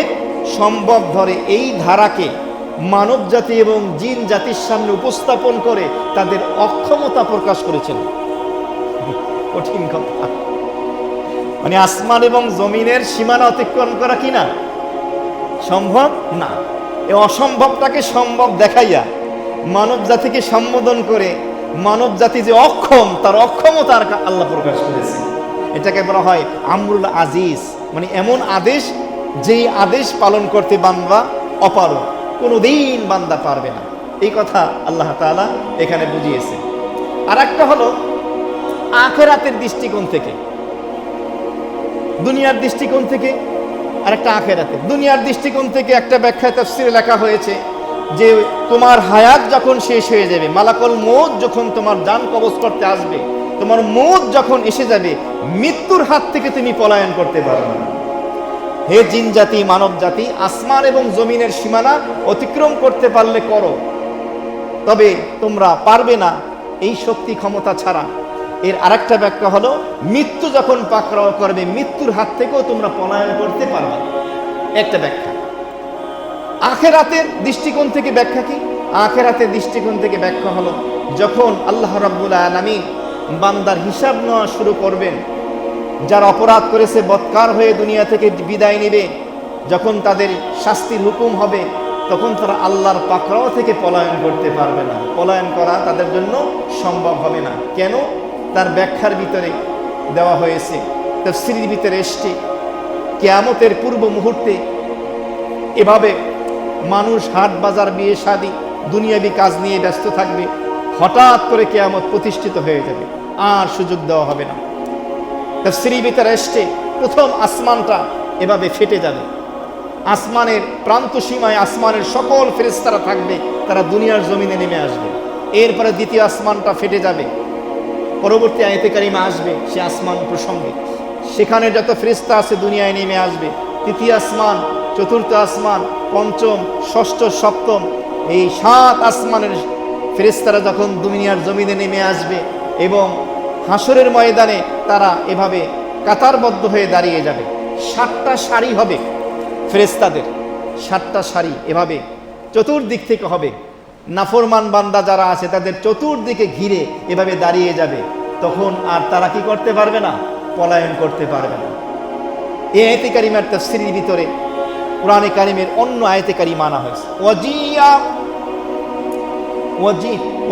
সম্ভব ধরে এই ধারাকে মানব জাতি এবং জিন জাতির সামনে উপস্থাপন করে তাদের অক্ষমতা প্রকাশ করেছেন। কঠিন কথা। মানে আসমান এবং জমিনের সীমানা অতিক্রম করা কি না? সম্ভব না। এই অসম্ভবটাকে সম্ভব দেখাইয়া মানব জাতিকে সম্বোধন করে মানব জাতি যে অক্ষম, তার অক্ষমতার আল্লাহ প্রকাশ করেছে। এটাকে বলা হয় আমরুল আজিজ, মানে এমন আদেশ যেই আদেশ পালন করতে বান্দা অপারগ, কোনোদিন বান্দা পারবে না। এই কথা আল্লাহ তাআলা এখানে বুঝিয়েছে। আর একটা হলো আখিরাতের দৃষ্টিকোণ থেকে, দুনিয়ার দৃষ্টিকোণ থেকে, আর একটা আখিরাতের। দুনিয়ার দৃষ্টিকোণ থেকে একটা ব্যাখ্যায় তাফসীরে লেখা হয়েছে যে তোমার হায়াত যখন শেষ হয়ে যাবে, মালাকুল মউত যখন তোমার জান কবজ করতে আসবে, তোমার মউত যখন এসে যাবে, মৃত্যুর হাত থেকে তুমি পলায়ন করতে পারবে না। হে জিন জাতি, মানব জাতি, আসমান এবং জমিনের সীমানা অতিক্রম করতে পারলে করো, তবে তোমরা পারবে না এই শক্তি ক্ষমতা ছাড়া। এর আরেকটা ব্যাখ্যা হলো মৃত্যু যখন পাকড়াও করবে, মৃত্যুর হাত থেকেও তোমরা পলায়ন করতে পারবে না। একটা ব্যাখ্যা। আখিরাতের দৃষ্টিকোণ থেকে ব্যাখ্যা কি? আখিরাতের দৃষ্টিকোণ থেকে ব্যাখ্যা হলো যখন আল্লাহ রাব্বুল আলামিন বান্দার হিসাব নেওয়া শুরু করবেন, যারা অপরাধ করেছে বৎকার হয়ে দুনিয়া থেকে বিদায় নেবে, যখন তাদের শাস্তির হুকুম হবে, তখন তারা আল্লাহর পাকড়াও থেকে পলায়ন করতে পারবে না। পলায়ন করা তাদের জন্য সম্ভব হবে না। কেন? তার ব্যাখ্যার ভিতরে দেওয়া হয়েছে, তাফসীরের ভিতরে এসছে, কিয়ামতের পূর্ব মুহূর্তে এভাবে মানুষ হাট বাজার, বিয়ে শাদী, দুনিয়াবি কাজ নিয়ে ব্যস্ত থাকবে। হঠাৎ করে কিয়ামত প্রতিষ্ঠিত হয়ে যাবে, আর সুযোগ দেওয়া হবে না। তাফসীরের ভিতরে এসছে প্রথম আসমানটা এভাবে ফেটে যাবে। আসমানের প্রান্ত সীমায় আসমানের সকল ফেরেশতারা থাকবে, তারা দুনিয়ার জমিনে নেমে আসবে। এরপরে দ্বিতীয় আসমানটা ফেটে যাবে। পরবর্তী আয়াতে কারিমা আসবে সে আসমান প্রসঙ্গে, সেখানে যত ফেরেশতা আছে দুনিয়ায় নেমে আসবে। তৃতীয় আসমান, চতুর্থ আসমান, পঞ্চম, ষষ্ঠ, সপ্তম, এই 7 আসমানের ফেরেশতারা যখন দুনিয়ার জমিনে নেমে আসবে এবং হাসরের ময়দানে তারা এভাবে কাতারবদ্ধ হয়ে দাঁড়িয়ে যাবে। 7টা সারি হবে ফেরেশতাদের, 7টা সারি এভাবে চতুর্দিক থেকে হবে। নাফরমান বান্দা যারা আছে তাদের চতুর্দিকে ঘিরে এভাবে দাঁড়িয়ে যাবে। তখন আর তারা কি করতে পারবে না? পলায়ন করতে পারবে না। এই আয়াতে কারিমার তাফসীরের ভিতরে কোরআনে কারিমের অন্য আয়াতে কারিমা আনা হয়েছে।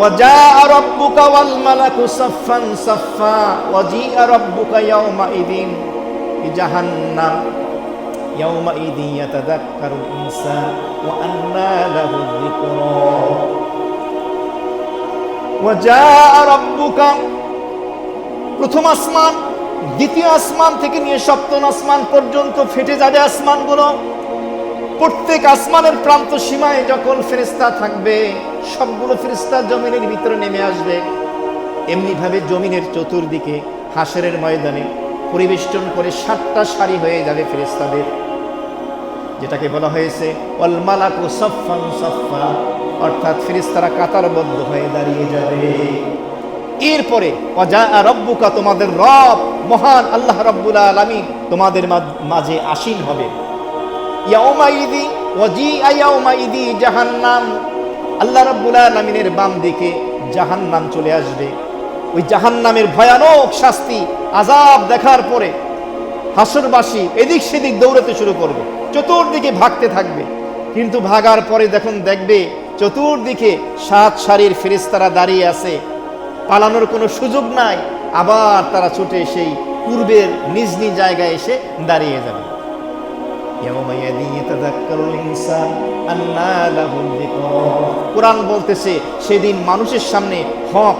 ওয়াজাআ রাব্বুকা ওয়াল মালাকু সাফফান সাফফা ওয়াজিআ রাব্বুকা ইয়াওমাইদিন বিজাহান্নাম ইয়াওমাইদিন ইয়াতাযাক্কারুল ইনসান ওয়া আন্না লাহু যিকরা। ওয়াজাআ রাব্বুকা, প্রথম আসমান, দ্বিতীয় আসমান থেকে নিয়ে সপ্তম আসমান পর্যন্ত ফেটে যাবে আসমানগুলো। প্রত্যেক আসমানের প্রান্ত সীমায় যখন ফেরেশতা থাকবে, সবগুলো ফেরেশতা জমিনের ভিতরে নেমে আসবে। এমনিভাবে জমিনের চতুর্দিকে হাসরের ময়দানে পরিবেষ্টন করে 7টা সারি হয়ে যাবে ফেরেশতাদের, যেটাকে বলা হয়েছে ওয়াল মালাকু সাফফান সাফফা, অর্থাৎ ফেরেশতারা কাতারবদ্ধ হয়ে দাঁড়িয়ে যাবে। এরপরে ওয়াজাআ রাব্বুকা, তোমাদের রব মহান আল্লাহ রাব্বুল আলামিন তোমাদের মাঝে আসীন হবে। ইয়াউমাইদি ওয়াজিআ ইয়াউমাইদি জাহান্নাম, আল্লাহ রাব্বুল আলামিনের বাম দিকে জাহান্নাম চলে আসবে। ওই জাহান্নামের ভয়ানক শাস্তি, আযাব দেখার পরে হাসরবাসী এদিক সেদিক দৌড়াতে শুরু করবে, চতুর্দিকে ভাগতে থাকবে। কিন্তু ভাগার পরে যখন দেখবে চতুর্দিকে 7 সারির ফেরেশতারা দাঁড়িয়ে আছে, পালানোর কোনো সুযোগ নাই, আবার তারা ছুটে সেই পূর্বের নিজ নিজ জায়গায় এসে দাঁড়িয়ে যাবে। কোরআন বলতেছে সেদিন মানুষের সামনে হক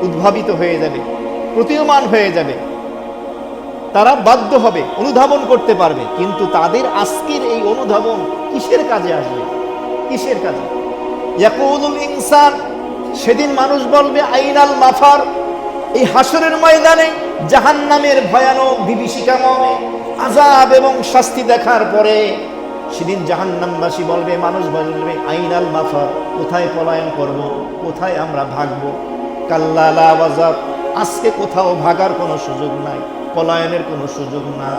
উদ্ভাবিত হয়ে যাবে, প্রতীয়মান হয়ে যাবে, তারা বাধ্য হবে, অনুধাবন করতে পারবে। কিন্তু তাদের আজকের এই অনুধাবন কিসের কাজে আসবে? কিসের কাজে? ইয়াকুলুল ইনসান, সেদিন মানুষ বলবে আইনাল মাফার। এই হাসরের ময়দানে জাহান্নামের ভয়ানক বিভীষিকাময় আযাব এবং শাস্তি দেখার পরে সেদিন জাহান্নামবাসী বলবে, মানুষ বলবে আইনাল মাফার, কোথায় পলায়ন করব, কোথায় আমরা ভাগবো? কাল্লা লা ওয়াজার, আজকে কোথাও ভাগার কোনো সুযোগ নাই, পলায়নের কোনো সুযোগ নাই।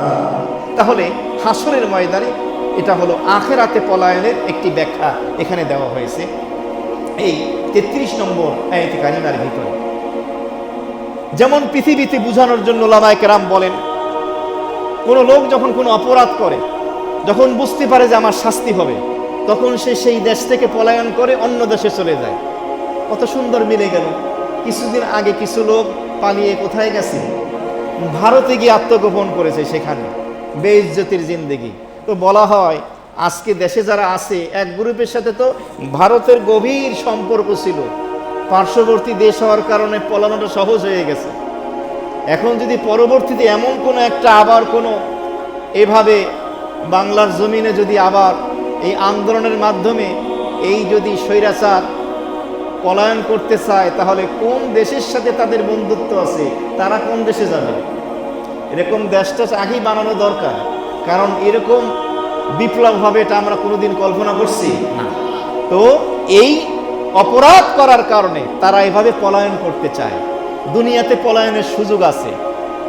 তাহলে হাসরের ময়দানে এটা হলো আখিরাতে পলায়নের একটি ব্যাখ্যা এখানে দেওয়া হয়েছে এই 33 নম্বর আয়াতে কারিমার ভিতরে। যেমন পৃথিবীতে বুঝানোর জন্য উলামায়ে কেরাম বলেন, কোন লোক যখন কোনো অপরাধ করে, যখন বুঝতে পারে যে আমার শাস্তি হবে, তখন সে সেই দেশ থেকে পলায়ন করে অন্য দেশে চলে যায়। কত সুন্দর মিলে গেল। কিছুদিন আগে কিছু লোক পালিয়ে কোথায় গেছে? ভারতে গিয়ে আত্মগোপন করেছে, সেখানে বেইজ্জতির জিন্দেগি। তো বলা হয় আজকে দেশে যারা আছে, এক গ্রুপের সাথে তো ভারতের গভীর সম্পর্ক ছিল, পার্শ্ববর্তী দেশ হওয়ার কারণে পলানোটা সহজ হয়ে গেছে। এখন যদি পরবর্তীতে এমন কোনো একটা আবার কোনো এভাবে বাংলার জমিনে যদি আবার এই আন্দোলনের মাধ্যমে এই যদি স্বৈরাচার পলায়ন করতে চায়, তাহলে কোন দেশের সাথে তাদের বন্ধুত্ব আছে, তারা কোন দেশে যাবে? এরকম দেশটা আগেই বানানো দরকার, কারণ এরকম বিপ্লব হবে এটা আমরা কোনোদিন কল্পনা করছি না। তো এই অপরাধ করার কারণে তারা এভাবে পলায়ন করতে চায়। দুনিয়াতে পলায়নের সুযোগ আছে,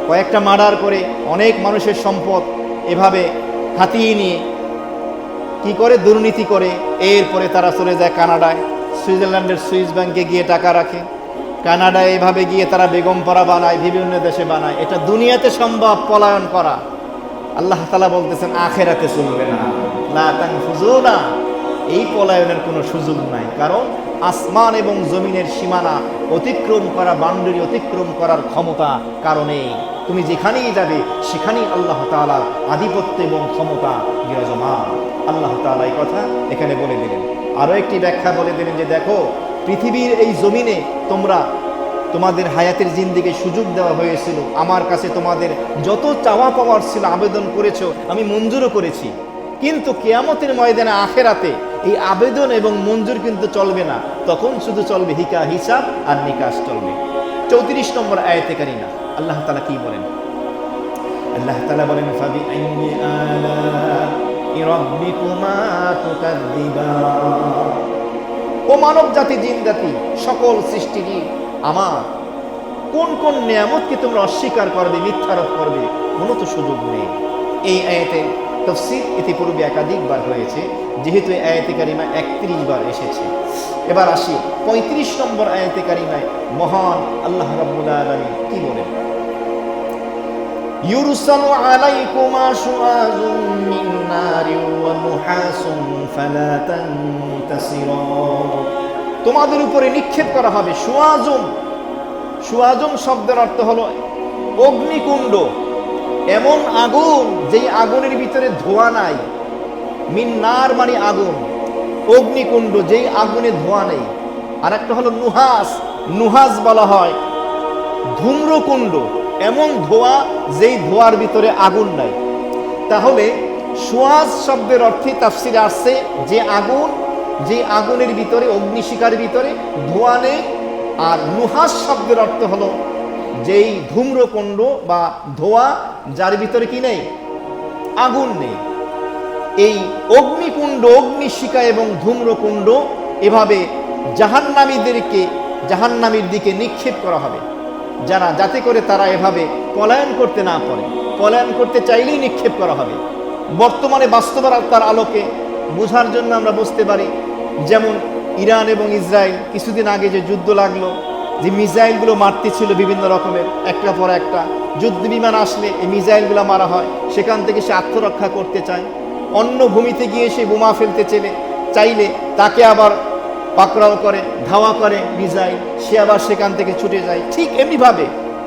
কয়েকটা মার্ডার করে অনেক মানুষের সম্পদ এভাবে হাতিয়ে নিয়ে কি করে, দুর্নীতি করে, এরপরে তারা চলে যায় কানাডায়, সুইজারল্যান্ডের সুইস ব্যাংকে গিয়ে টাকা রাখে, কানাডায় এভাবে গিয়ে তারা বেগমপাড়া বানায়, বিভিন্ন দেশে বানায়। এটা দুনিয়াতে সম্ভব পলায়ন করা। আল্লাহ তাআলা বলতেছেন আখিরাতে চলবে না, লা তানফুজুনা, এই পলায়নের কোনো সুযোগ নাই। কারণ আসমান এবং জমিনের সীমানা অতিক্রম করা, বাউন্ডারি অতিক্রম করার ক্ষমতা কারণে তুমি যেখানেই যাবে সেখানেই আল্লাহ তাআলার আধিপত্য এবং ক্ষমতা বিরাজমান। আল্লাহ তাআলা এই কথা এখানে বলে দিলেন। আরও একটি ব্যাখ্যা বলে দিলেন যে দেখো, পৃথিবীর এই জমিনে তোমাদের হায়াতের জিন্দেগি সুযোগ দেওয়া হয়েছিল, আমার কাছে তোমাদের যত চাওয়া পাওয়ার ছিল আবেদন করেছো, আমি মঞ্জুরও করেছি। কিন্তু কিয়ামতের ময়দানে আখেরাতে এই আবেদন এবং মঞ্জুর কিন্তু চলবে না, তখন শুধু চলবে হিসাব আর নিকাশ চলবে। 34 নম্বর আয়াতে কারিমা আল্লাহ তাআলা কি বলেন? আল্লাহ তাআলা বলেন ফাবিআইয়ি আলা'i রাব্বিকুমা তুকাযযিবান। ও মানব জাতি, জিন জাতি, সকল সৃষ্টিজীব, আমার কোন কোন নিয়ামতকে তোমরা অস্বীকার করবে, মিথ্যারোপ করবে, কোনো তো সুযোগ নেই। এই আয়াতে তাফসীর ইতিপূর্বে একাধিকবার হয়েছে, যেহেতু এই আয়াতে কারিমা 31 বার এসেছে। এবার আসি 35 নম্বর আয়াতে কারিমায় মহান আল্লাহ রাব্বুল আলামিন কি বলেন? ইউরসালু আলাইকুমা শুআযুম মিন নারিন ওয়া নুহাসুন ফালা তানতাসিরুন। তোমাদের উপরে নিক্ষেপ করা হবে শুআযুম। শুআযুম শব্দের অর্থ হলো অগ্নিকুণ্ড, এমন আগুন যেই আগুনের ভিতরে ধোঁয়া নাই। মিন নার মানে আগুন, অগ্নিকুণ্ড যেই আগুনে ধোঁয়া নেই। আর একটা হলো নুহাস, নুহাস বলা হয় ধূম্রকুণ্ড, এমন ধোঁয়া যেই ধোঁয়ার ভিতরে আগুন নাই। তাহলে শুআজ শব্দের অর্থে তাফসিরে আসছে যে আগুন, যে আগুনের ভিতরে, অগ্নিশিখার ভিতরে ধোঁয়া নেই। আর নুহাস শব্দের অর্থ হলো যেই ধূম্রকুণ্ড বা ধোঁয়া যার ভিতরে কি নেই, আগুন নেই। এই অগ্নিকুণ্ড, অগ্নিশিখা এবং ধূম্রকুণ্ড এভাবে জাহান্নামীদেরকে জাহান্নামীর দিকে নিক্ষেপ করা হবে, যাতে করে তারা এভাবে পলায়ন করতে না পারে। পলায়ন করতে চাইলেই নিক্ষেপ করা হবে। বর্তমানে বাস্তবতার আলোকে বোঝার জন্য আমরা বুঝতে পারি, যেমন ইরান এবং ইসরায়েল কিছুদিন আগে যে যুদ্ধ লাগলো, যে মিসাইলগুলো মারতেছিল বিভিন্ন রকমের, একটা পর একটা যুদ্ধ বিমান আসলে এই মিসাইলগুলো মারা হয়। সেখান থেকে সে আত্মরক্ষা করতে চায়, অন্য ভূমিতে গিয়ে সে বোমা ফেলতে চাইলে তাকে আবার পাকড়াও করে, ধাওয়া করে মিসাইল, সে আবার সেখান থেকে ছুটে যায়। ঠিক এমনিভাবে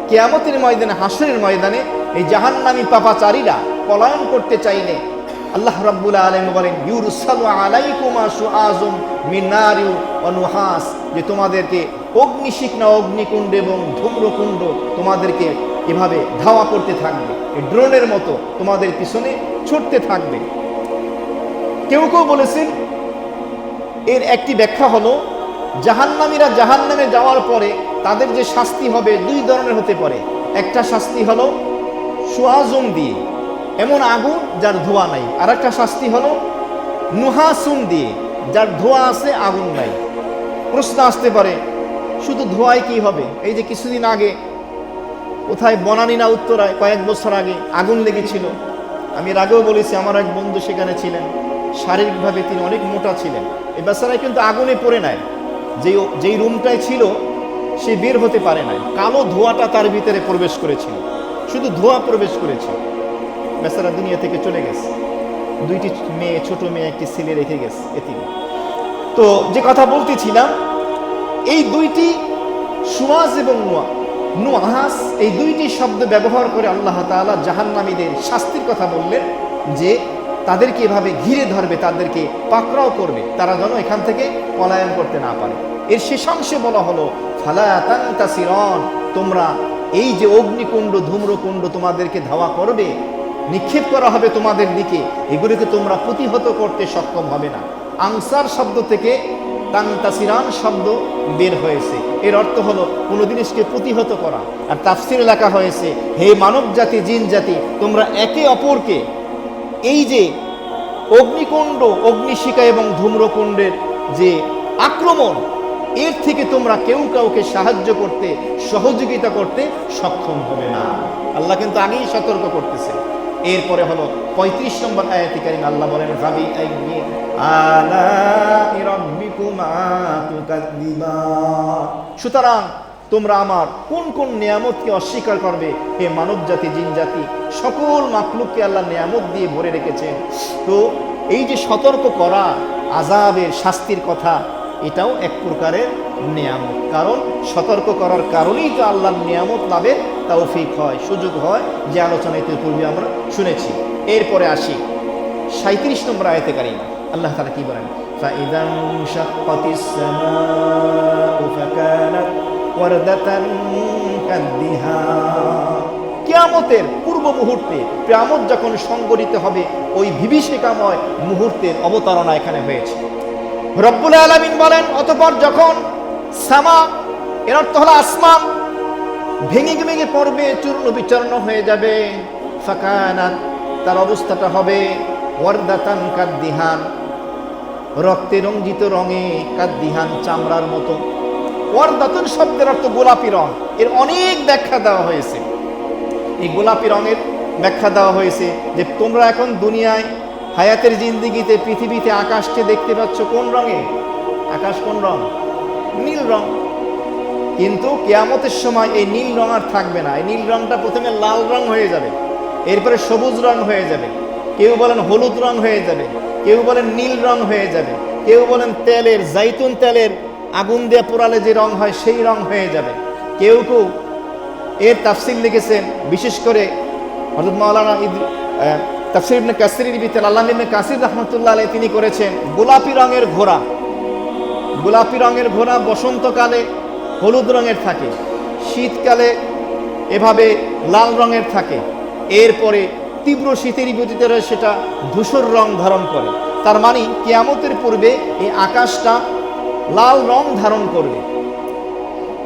কিয়ামতের ময়দানে, হাসরের ময়দানে এই জাহান্নামী পাপাচারীরা পলায়ন করতে চাইলে আল্লাহ রাব্বুল আলামিন বলেন ইউরসালু আলাইকুমা শুআযুম মিন নারিন ওয়া নুহাস, যে তোমাদেরকে অগ্নিশিখা, অগ্নিকুণ্ড এবং ধূম্রকুণ্ড তোমাদেরকে এভাবে ধাওয়া করতে থাকবে, এই ড্রোনের মতো তোমাদের পিছনে ছুটতে থাকবে। কেউ কেউ বলেছেন এর একটি ব্যাখ্যা হলো জাহান্নামীরা জাহান্নামে যাওয়ার পরে তাদের যে শাস্তি হবে দুই ধরনের হতে পারে। একটা শাস্তি হলো শুআযুম দিয়ে, এমন আগুন যার ধোঁয়া নাই। আর একটা শাস্তি হলো নুহাসুন দিয়ে, যার ধোঁয়া আছে আগুন নাই। প্রশ্ন আসতে পারে শুধু ধোঁয়ায় কি হবে? এই যে কিছুদিন আগে কোথায় বনানী না উত্তরায় কয়েক বছর আগে আগুন লেগেছিল। আমি এর আগেও বলেছি, আমার এক বন্ধু সেখানে ছিলেন, শারীরিকভাবে তিনি অনেক মোটা ছিলেন। এই বেচারায় কিন্তু আগুনে পড়ে নাই, যেই রুমটায় ছিল সে বের হতে পারে নাই, কালো ধোঁয়াটা তার ভিতরে প্রবেশ করেছিল, শুধু ধোঁয়া প্রবেশ করেছে, বেচারা দুনিয়া থেকে চলে গেছে। দুইটি মেয়ে, ছোট মেয়ে, একটি ছেলে রেখে গেছে এতিম। তো যে কথা বলতেছিলাম, এই দুইটি সুয়াজ এবং নুহাস, এই দুইটি শব্দ ব্যবহার করে আল্লাহ তাআলা জাহান্নামীদের শাস্তির কথা বললেন, যে তাদেরকে এভাবে ঘিরে ধরবে, তাদেরকে পাকড়াও করবে, তারা যেন এখান থেকে পলায়ন করতে না পারে। এর শেষাংশে বলা হলো ফালা তানতাসিরন, তোমরা এই যে অগ্নিকুণ্ড, ধূম্রকুণ্ড তোমাদেরকে ধাওয়া করবে, নিক্ষেপ করা হবে তোমাদের দিকে, এগুলিকে তোমরা প্রতিহত করতে সক্ষম হবে না। আনসার শব্দ থেকে তানতাসিরান শব্দ বের হয়েছে, এর অর্থ হলো কোনো জিনিসকে প্রতিহত করা। আর তাফসিরে লেখা হয়েছে, হে মানব জাতি, জিন জাতি, তোমরা একে অপরকে এই যে অগ্নিকুণ্ড, অগ্নিশিখা এবং ধূম্রকুণ্ডের যে আক্রমণ, এর থেকে তোমরা কেউ কাউকে সাহায্য করতে, সহযোগিতা করতে সক্ষম হবে না। আল্লাহ কিন্তু আগেই সতর্ক করতেছে। এরপরে হলো 35 নম্বর আয়াতে কারিমা, আল্লাহ বলেন ফাবি আইয়ি আলাই রাব্বিকুমা তুকাযযিবান, সুতরাং তোমরা আমার কোন কোন নিয়ামতকে অস্বীকার করবে? হে মানব জাতি, জিন জাতি, সকল মাখলুককে আল্লাহ নিয়ামত দিয়ে ভরে রেখেছেন। তো এই যে সতর্ক করা, আযাবের শাস্তির কথা, এটাও এক প্রকারের নিয়ামত, কারণ সতর্ক করার কারণেই তো আল্লাহর নিয়ামত লাভের তৌফিক হয়, সুযোগ হয়, যে আলোচনা এতে পূর্বে আমরা শুনেছি। এরপরে আসি 37 নম্বর আয়াতে কারিমা, আল্লাহ তাআলা কি বলেন? ফাইযা শাক্কাতিস সামাউ ফাকানাত ওয়ারদাতান কাদ্দিহান, কিয়ামতের পূর্ব মুহূর্তে, কিয়ামত যখন সংঘটিত হবে, ওই বিভীষিকাময় মুহূর্তের অবতারণা এখানে হয়েছে। রব্বুল আলামিন বলেন, অতঃপর যখন সামা, এর অর্থ হলো আসমান, ভেঙে ভেঙে পড়বে, চূর্ণ বিচূর্ণ হয়ে যাবে। ফাকানাত, তার অবস্থাটা হবে ওয়ারদাতান কাদ্দিহান, রক্তে রঞ্জিত রঙে, কাদ্দিহান, চামড়ার মতো। ওয়ারদাতুন শব্দের অর্থ গোলাপি রং। এর অনেক ব্যাখ্যা দেওয়া হয়েছে। এই গোলাপি রঙের ব্যাখ্যা দেওয়া হয়েছে যে তোমরা এখন দুনিয়ায় হায়াতের জিন্দিগিতে, পৃথিবীতে আকাশকে দেখতে পাচ্ছ কোন রঙে? আকাশ কোন রং? নীল রং। কিন্তু কিয়ামতের সময় এই নীল রং আর থাকবে না। এই নীল রংটা প্রথমে লাল রং হয়ে যাবে, এরপরে সবুজ রং হয়ে যাবে, কেউ বলেন হলুদ রং হয়ে যাবে, কেউ বলেন নীল রং হয়ে যাবে, কেউ বলেন তেলের, জাইতুন তেলের আগুন দিয়ে পোড়ালে যে রং হয় সেই রং হয়ে যাবে। কেউ কেউ এর তাফসীর লিখেছেন, বিশেষ করে হযরত মাওলানা তাফসীর ইবনে কাসিরের ভিতরে আল্লামা ইবনে কাসির রাহমাতুল্লাহ আলাইহি তিনি করেছেন গোলাপি রঙের ঘোড়া। গোলাপি রঙের ঘোড়া বসন্তকালে হলুদ রঙের থাকে, শীতকালে এভাবে লাল রঙের থাকে, এরপরে তীব্র শীতের ভিতরে সেটা ধূসর রং ধারণ করে। তার মানে কিয়ামতের পূর্বে এই আকাশটা লাল রং ধারণ করবে।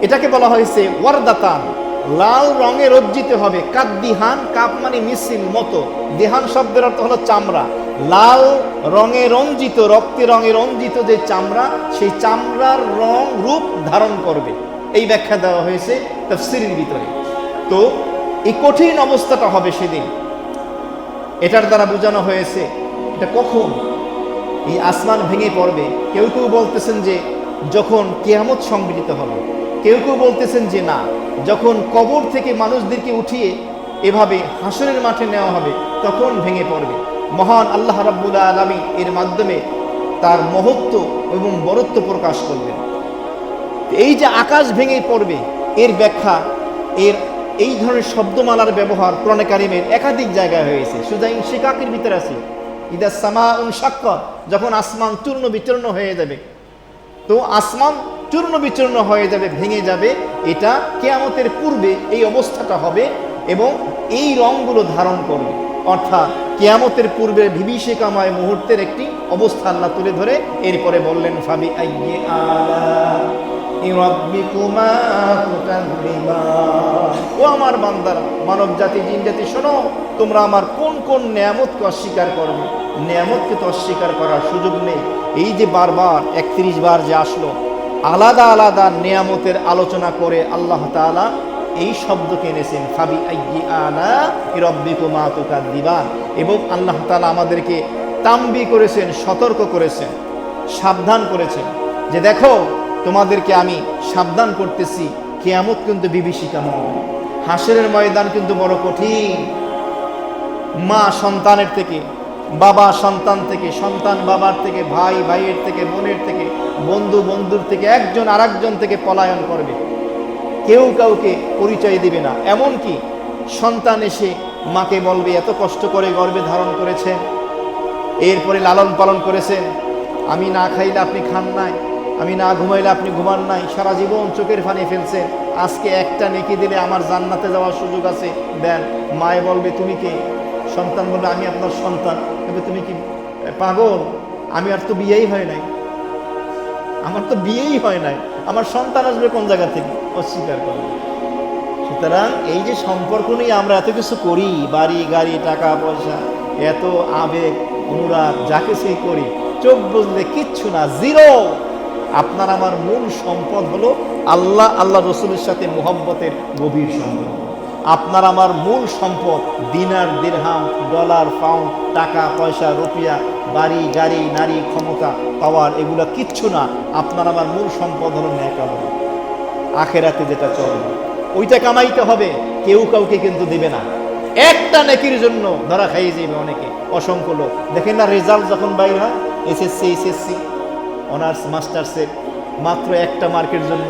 এটাকে বলা হয়েছে ওয়ারদাতান, লাল রঙে রজ্জিত হবে। কাদ্দিহান, কাপ মানে মিছিল, মতো। দিহান শব্দের অর্থ হলো চামড়া। লাল রঙে রঞ্জিত, রক্তে রঙে রঞ্জিত যে চামড়া, সেই চামড়ার রং রূপ ধারণ করবে। এই ব্যাখ্যা দেওয়া হয়েছে তাফসীরের ভিতরে। তো এই কঠিন অবস্থাটা হবে সেদিন, এটার দ্বারা বোঝানো হয়েছে এটা কখন? এই আসমান ভেঙে পড়বে। কেউ কেউ বলতেছেন যে যখন কিয়ামত সংঘটিত হবে, কেউ কেউ বলতেছেন যে না, যখন কবর থেকে মানুষদেরকে উঠিয়ে এভাবে হাসরের মাঠে নেওয়া হবে তখন ভেঙে পড়বে। মহান আল্লাহ রাব্বুল আলামিন এর মাধ্যমে তার মহত্ব এবং বরত্ব প্রকাশ করবেন। এই যে আকাশ ভেঙে পড়বে, এর ব্যাখ্যা, এর এই ধরনের শব্দমালার ব্যবহার কোরআনে কারিমের একাধিক জায়গায় হয়েছে। সুজা ইনশিকাকের ভিতরে আছে ইদা সামাউন শাক্কাত, যখন আসমান চূর্ণ বিচূর্ণ হয়ে যাবে। তো আসমান চূর্ণ বিচূর্ণ হয়ে যাবে, ভেঙে যাবে, এটা কিয়ামতের পূর্বে এই অবস্থাটা হবে এবং এই রংগুলো ধারণ করবে। অর্থাৎ কিয়ামতের পূর্বে বিভীষিকাময় মুহূর্তের একটি অবস্থা আল্লাহ তুলে ধরে এরপরে বললেন ফাবি আইয়ি আলাই রাব্বিকুমা তুকাযযিবান, ও আমার বান্দারা, মানব জাতি, জিন জাতি, শোনো, তোমরা আমার কোন কোন নিয়ামতকে অস্বীকার করবে? নিয়ামতকে তো অস্বীকার করার সুযোগ নেই। এই যে বারবার 31 বার যে আসলো, আলাদা আলাদা নিয়ামতের আলোচনা করে আল্লাহ তাআলা এই শব্দকে এনেছেন ফাবি আইয়ি আলাই রাব্বিকুমা তুকাযযিবান। এবং আল্লাহ তাআলা আমাদেরকে তাম্বি করেছেন, সতর্ক করেছেন, সাবধান করেছেন যে দেখো, তোমাদেরকে আমি সাবধান করতেছি, কিয়ামত কিন্তু বিভীষিকাময়, হাসরের ময়দান কিন্তু বড় কঠিন। মা সন্তানের থেকে, বাবা সন্তান থেকে, সন্তান বাবার থেকে, ভাই ভাইয়ের থেকে, বোনের থেকে, বন্ধু বন্ধুর থেকে, একজন আরেকজন থেকে পলায়ন করবে, কেউ কাউকে পরিচয় দিবে না। এমনকি সন্তান এসে মাকে বলবে, এত কষ্ট করে গর্ভে ধারণ করেছেন, এরপরে লালন পালন করেছেন, আমি না খাইলে আপনি খান নাই, আমি না ঘুমাইলে আপনি ঘুমান নাই, সারা জীবন চোখের পানি ফেলছেন, আজকে একটা নেকি দিলে আমার জান্নাতে যাওয়ার সুযোগ আছে, দেন। মায়ে বলবে, তুমি কে? সন্তান বলবে, আমি আপনার সন্তান। কিন্তু তুমি কি পাগল? আমি আর তো বিয়েই হয় নাই, আমার তো বিয়েই হয় নাই, আমার সন্তান আসবে কোন জায়গা থেকে? অস্বীকার করবে। সুতরাং এই যে সম্পর্ক নিয়ে আমরা এত কিছু করি, বাড়ি গাড়ি টাকা পয়সা, এত আবেগ অনুরাগ যা কিছুই করি, চোখ বুঝলে কিচ্ছু না, জিরো। আপনার আমার মূল সম্পদ হলো আল্লাহ, আল্লাহ রসুলের সাথে মুহাব্বতের গভীর সম্পর্ক। আপনার আমার মূল সম্পদ দিনার, দিরহাম, ডলার, পাউন্ড, টাকা পয়সা, রুপিয়া, বাড়ি গাড়ি, নারী, ক্ষমতা, পাওয়ার, এগুলো কিচ্ছু না। আপনার আমার মূল সম্পদ হলো নেক আমল, আখেরাতে যেটা চলবে ওইটা কামাইতে হবে, কেউ কাউকে কিন্তু দিবে না। একটা নেকির জন্য ধরা খাইয়ে যাবে অনেকে, অসংখ্য লোক। দেখেন না, রেজাল্ট যখন বাইর হয়, এসএসসি, অনার্স, মাস্টার্সের, মাত্র একটা মার্কের জন্য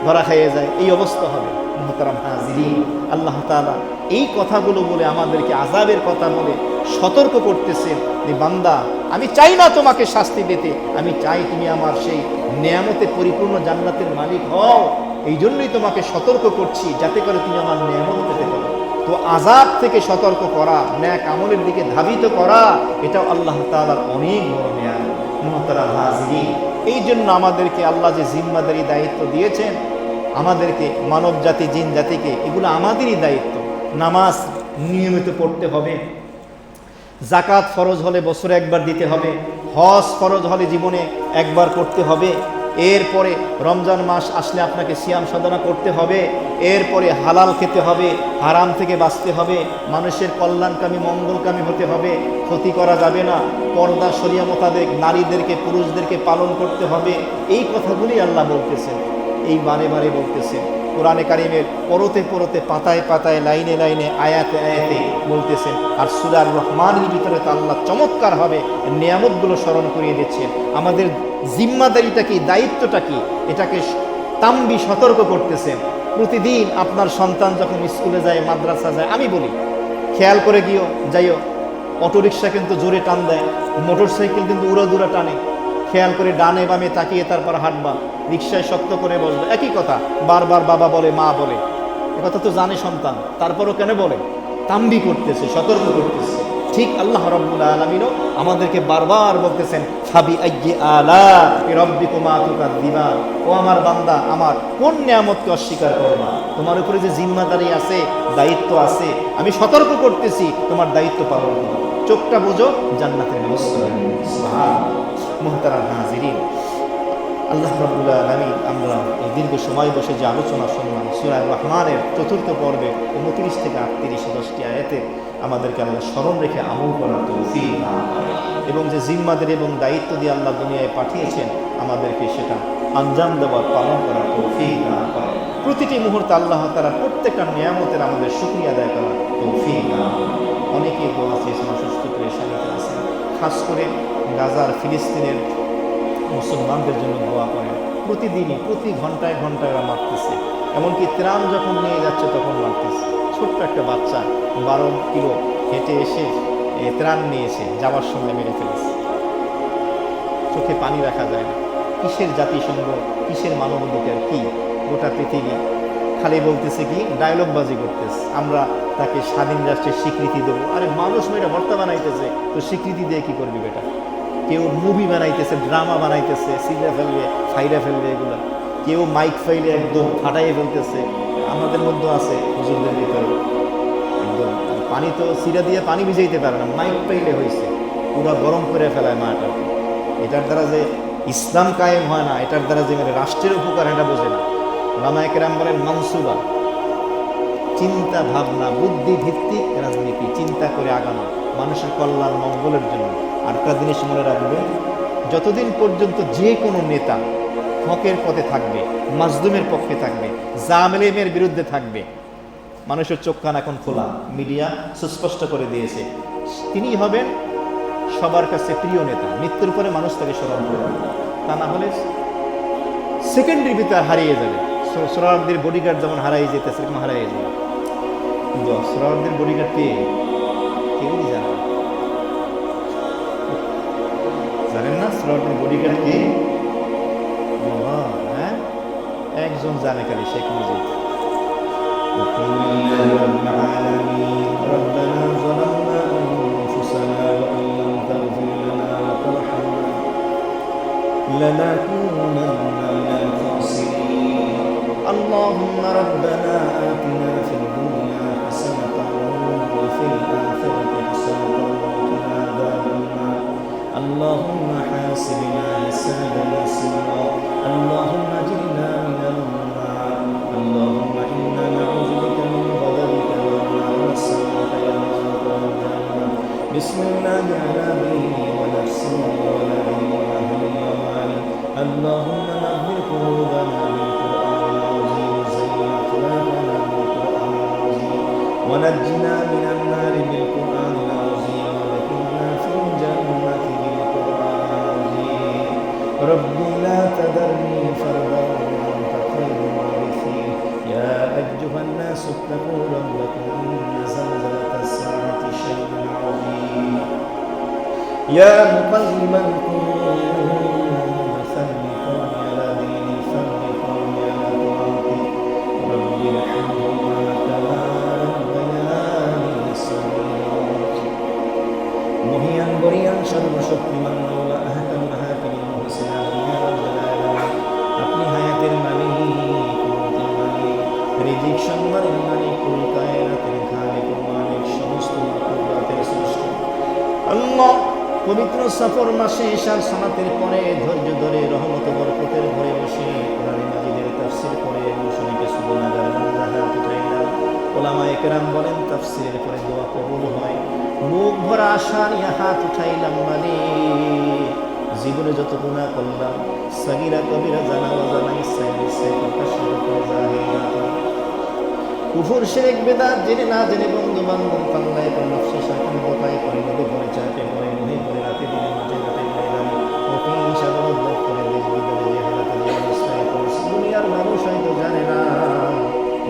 ধরা খাইয়ে যায়, এই অবস্থা হবে। মুহতারাম হাজিরিন, আল্লাহ তাআলা এই কথাগুলো বলে, আমাদেরকে আযাবের কথা বলে সতর্ক করতেছেন যে বান্দা, আমি চাই না তোমাকে শাস্তি দিতে, আমি চাই তুমি আমার সেই নেয়ামতে পরিপূর্ণ জান্নাতের মালিক হও। এই জন্যই তোমাকে সতর্ক করছি, যাতে করে তুমি আমার নেয়ামত পেতে পারো। তো আযাব থেকে সতর্ক করা, নেক আমলের দিকে ধাবিত করা, এটাও আল্লাহ তাআলার অনেক বড় নেয়ামত। মুহতারাম হাজিরিন, এই জন্য আমাদেরকে আল্লাহ যে জিম্মাদারি দায়িত্ব দিয়েছেন, আমাদেরকে মানব জাতি, জিন জাতিকে, এগুলো আমাদেরই দায়িত্ব। নামাজ নিয়মিত পড়তে হবে, জাকাত ফরজ হলে বছরে একবার দিতে হবে, হজ ফরজ হলে জীবনে একবার করতে হবে, এরপরে রমজান মাস আসলে আপনাকে সিয়াম সাধনা করতে হবে, এরপরে হালাল খেতে হবে, হারাম থেকে বাঁচতে হবে, মানুষের কল্যাণকামী মঙ্গলকামী হতে হবে, ক্ষতি করা যাবে না, পর্দা শরিয়া মোতাবেক নারীদেরকে পুরুষদেরকে পালন করতে হবে। এই কথাগুলি আল্লাহ বলতেছেন, এই বারে বারে বলতেছেন। কোরআনে কারিমের পরতে পরতে, পাতায় পাতায়, লাইনে লাইনে, আয়াতে আয়াতে বলতেছেন। আর সূরা আর রহমানের ভিতরে তো আল্লাহ চমৎকারভাবে নিয়ামতগুলো স্মরণ করিয়ে দিচ্ছেন। আমাদের জিম্মাদারিটা কি, দায়িত্বটা কি, এটাকে তাম্বি সতর্ক করতেছেন। প্রতিদিন আপনার সন্তান যখন স্কুলে যায়, মাদ্রাসা যায়, আমি বলি খেয়াল করে যাইও। অটোরিকশা কিন্তু জোরে টান দেয়, মোটর সাইকেল কিন্তু উড়াদুরা টানে, খেয়াল করে ডানে বামে তাকিয়ে তারপর হাঁটবা। রিকশায় শক্ত করে বসবে, একই কথা বারবার বাবা বলে, মা বলে, একথা তো জানে সন্তান, তারপরও কেন বলে? তাম্বি করতেছে, সতর্ক করতেছে। ঠিক আল্লাহ রাব্বুল আলামিনও আমাদেরকে বারবার বলতেছেন, ফাবি আইয়ি আলা'i রাব্বিকুমা তুকাদ্দিবান, ও আমার বান্দা, আমার কোন নিয়ামতকে অস্বীকার করবা? তোমার উপরে যে জিম্মাদারি আছে, দায়িত্ব আছে, আমি সতর্ক করতেছি, তোমার দায়িত্ব পালন করো। চোখটা বোঝো, জান্নাতের ব্যবস্থা। সুবহানাল্লাহ। মুহতারাম হাজিরিন, আল্লাহ রাব্বুল আলামিন, আমরা এই দীর্ঘ সময় বসে যে আলোচনা শুনলাম, সূরা আর রহমানের ৪র্থ পর্বে ২৯ থেকে ৩৮ 10টি আয়াতে আমাদেরকে আল্লাহ স্মরণ রেখে আমল করার তৌফিক দান করেন, এবং যে জিম্মাদারি এবং দায়িত্ব দিয়ে আল্লাহ দুনিয়ায় পাঠিয়েছেন, আমাদেরকে সেটা আঞ্জাম দেওয়ার, পালন করার তৌফিক দান করেন। প্রতিটি মুহূর্তে আল্লাহ তাআলা প্রত্যেকটা নিয়ামতের আমাদের শুকরিয়া আদায় করার তৌফিক দান করেন। অনেকেই দোয়া চেয়েছেন, অসুস্থ পেরেশানিতে আছেন, খাস করে গাজার, ফিলিস্তিনের মুসলমানদের জন্য দোয়া করেন। প্রতিদিনই, প্রতি ঘন্টায় ঘন্টায় ওরা মারতেছে, এমনকি ত্রাণ যখন নিয়ে যাচ্ছে তখন মারতেছে। ছোট্ট একটা বাচ্চা 12 কিলো হেঁটে এসে ত্রাণ নিয়েছে, যাওয়ার সঙ্গে মেরে ফেলেছে। চোখে পানি রাখা যায় না। কিসের জাতিসংঘ, কিসের মানবাধিকার, কি গোটা পৃথিবী খালি বলতেছে কি, ডায়লগবাজি করতেছে, আমরা তাকে স্বাধীন রাষ্ট্রের স্বীকৃতি দেবো। আরে মানুষ মেয়েরা ভর্তা বানাইতেছে, তো স্বীকৃতি দিয়ে কি করবি বেটা? কেউ মুভি বানাইতেছে, ড্রামা বানাইতেছে, সিরা ফেলবে, ফাইরা ফেলবে, এগুলো কেউ মাইক ফাইলে একদম ফাটাইয়ে ফেলতেছে। আমাদের মধ্যে আছে হুজুরদের ভিতরে, একদম পানি তো সিরা দিয়ে পানি ভিজাইতে পারে না, মাইক পাইলে হয়েছে, পুরো গরম করে ফেলায় মাটা। এটার দ্বারা যে ইসলাম কায়েম হয় না, এটার দ্বারা যে মানে রাষ্ট্রের উপকার, এটা বোঝে না। ওলামায়ে কেরাম বলেন মানসুবা, চিন্তা ভাবনা, বুদ্ধি ভিত্তিক রাজনীতি, চিন্তা করে আগানো মানুষের কল্যাণ মঙ্গলের জন্য। আরেকটা জিনিস মনে রাখবেন, যতদিন পর্যন্ত যে কোনো নেতা হকের পথে থাকবে, মাজলুমের পক্ষে থাকবে, জালেমের বিরুদ্ধে থাকবে, মানুষের চোখ কান এখন খোলা, মিডিয়া সুস্পষ্ট করে দিয়েছে, তিনি হবেন সবার কাছে প্রিয় নেতা, মৃত্যুর পরে মানুষ তাকে স্মরণ করে, তা না হলে সেকেন্ডের ভিতরে হারিয়ে যাবে। সোহরাওয়ার্দীর বডিগার্ড যেমন হারাই যেতে সেরকম হারাই যাবে। কিন্তু সোহরাওয়ার্দীর বডিগার্ড কে? কেউই জানে না। জানেন না সোহরাওয়ার্দীর বডিগার্ড কে? হ্যাঁ, একজন জানে, খালি শেখ মুজিব। لنكونن من الخاسرين اللهم ربنا آتنا في الدنيا حسنة وفي الآخرة حسنة وقنا عذاب النار اللهم حاسبنا حسابا يسيرا اللهم اجرنا من النار اللهم إنا نعوذ بك من غضبك والنار والسخط والموت والجنة بسم الله على به ونفسه ولا اللهم نبه قلوبنا بالقرآن العظيم زين أخلاقنا بالقرآن العظيم ونجنا من النار بالقرآن العظيم وذكرنا في الجنة بالقرآن العظيم ربي لا تذرني فردا وأنت خير الوارثين يا أيها الناس اتقوا ربكم إن زلزلة الساعة شيء عظيم يا مقلب القلوب সর্বশক্তিমান মাওলা আহকামুল হাকিমিন মুহসিন আপনি হায়াতের মালিক, কুদরতের মালিক, রিজিক সম্মানের মালিক, কুল কায়নাতের খালিক ও মালিক, সমস্ত মাখলুকাতের স্রষ্টা আল্লাহ। পবিত্র সফর মাসে ঈশার সালাতের পরে ধৈর্য ধরে রহমত বরকতের ঘরে বসে কোরআন মাজিদের তাফসীর করে মুশরিকে সুবহানাল্লাহ হাত উঠাইলাম। ওলামায়ে কেরাম বলেন তাফসীরের পরে দোয়া কবুল হয়। মুখ ভরা আশা নিয়ে হাত উঠাইলাম, মানে জীবনে যত গুনাহ করলাম, সাগীরা কবিরা জানা অজানা ইচ্ছা ইচ্ছা প্রকাশের উপরে জাহিরা কুফর শিরক বেদাত জেনে না জেনে বন্ধু বান্ধব পাল্লায় পর নফসে শাসন বোকায় করে নদী ভরে চাপে পড়ে নদী ভরে রাতে দিনে মাঠে ঘাটে ময়দানে অফিন সাগর উদ্যোগ করে দেশ বিদেশে যে হালাতে যে অবস্থায় পড়েছে দুনিয়ার মানুষ হয়তো জানে না।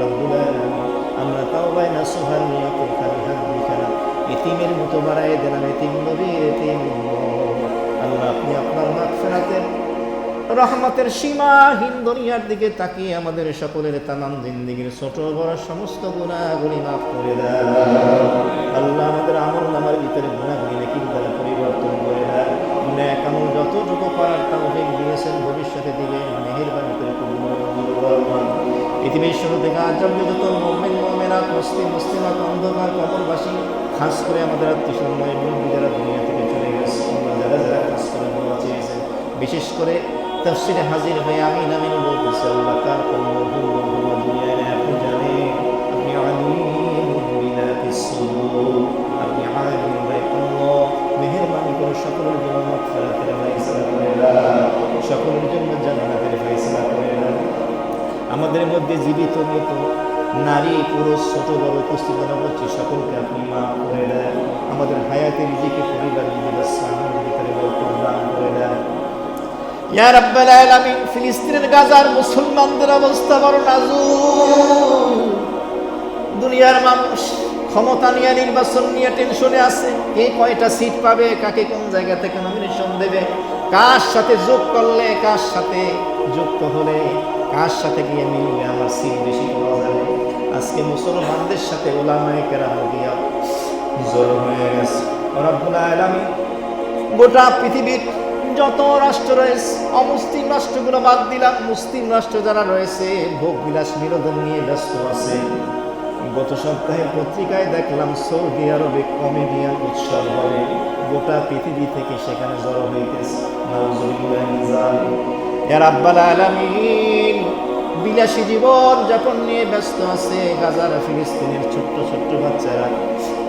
রব্বুল আলামিন আমরা তাওবায় নাসুহার নিয়ত খালি হাত বিখানা এতিমের মতো বাড়ায় দিলাম, এতিম নবীর এতিম আল্লাহ আপনি আপনার মাগফিরাতের রহমতের সীমাহীন দুনিয়ার দিকে তাকিয়ে আমাদের সকলের তামাম জিন্দেগীর ছোট বড় সমস্ত গুনাহগুলি মাফ করে দাও আল্লাহ। আমাদের আমল নামার ভিতরে গুনাহগুলি নেকির দ্বারা পরিবর্তন করে দাও। নেক আমল যতটুকু করার তৌফিক দিয়েছেন ভবিষ্যতে দিবেন, মেহেরবানি করে কবুল করুন। পৃথিবীর শুরু থেকে আজ পর্যন্ত যত মুমিন মুমিনাত মুসলিমাত অন্ধকার কবরবাসী, খাস করে আমাদের আত্মীয়-স্বজন মুরব্বী যারা দুনিয়া থেকে চলে গেছে, যারা যারা খাস করে দোয়া চেয়েছেন, বিশেষ করে তাফসীরে হাজির হয়ে আমিন আমিন বলতেছে আল্লাহ কার কোন ভুল দুনিয়ায় নেই আপনি জানেন, আপনি আলিমুন বিযাতিস সুদূর, আপনি আলিম আল্লাহ। মেহেরবানি করে সকলের জন্য মাগফিরাতের ফায়সালা করে দাও, সকলের জন্য জান্নাতের ফায়সালা করে দাও। আমাদের মধ্যে জীবিত মৃত নারী পুরুষ ছোট বড় উপস্থিত হচ্ছি সকলকে আপনি মাফ করে দেন। আমাদের হায়াতের রিজিকে পরিবার জীবনের ভিতরে বরকত দান করে দেন ইয়া রাব্বাল আলামিন। ফিলিস্তিনের গাজার মুসলমানদের অবস্থা বড় নাজুক। দুনিয়ার মানুষ ক্ষমতা নিয়ে নির্বাচন নিয়ে টেনশনে আছে, কে কয়টা সিট পাবে, কাকে কোন জায়গা থেকে নমিনেশন দেবে, কার সাথে যোগ করলে, কার সাথে যুক্ত হলে, কার সাথে গিয়ে মিলবে আমার সিট বেশি পাওয়া যাবে। আজকে মুসলমানদের সাথে উলামায়ে কেরাম গিয়া জড়ো হয়ে গেছে। রব্বুল আলামিন গোটা পৃথিবীর যত রাষ্ট্র রয়েছে, অমুসলিম রাষ্ট্রগুলো বাদ দিলাম, মুসলিম রাষ্ট্র যারা রয়েছে ভোগ বিলাস বিনোদন নিয়ে ব্যস্ত আছে। গত সপ্তাহে পত্রিকায় দেখলাম সৌদি আরবে কমেডিয়ান উৎসব হবে, গোটা পৃথিবী থেকে সেখানে জড়ো হইতেছে। নাউজুবিল্লাহি মিন যালিক। ইয়া রাব্বাল আলামিন বিলাসী জীবন যাপন নিয়ে ব্যস্ত আছে গাজার ফিলিস্তিনের ছোট্ট ছোট্ট বাচ্চারা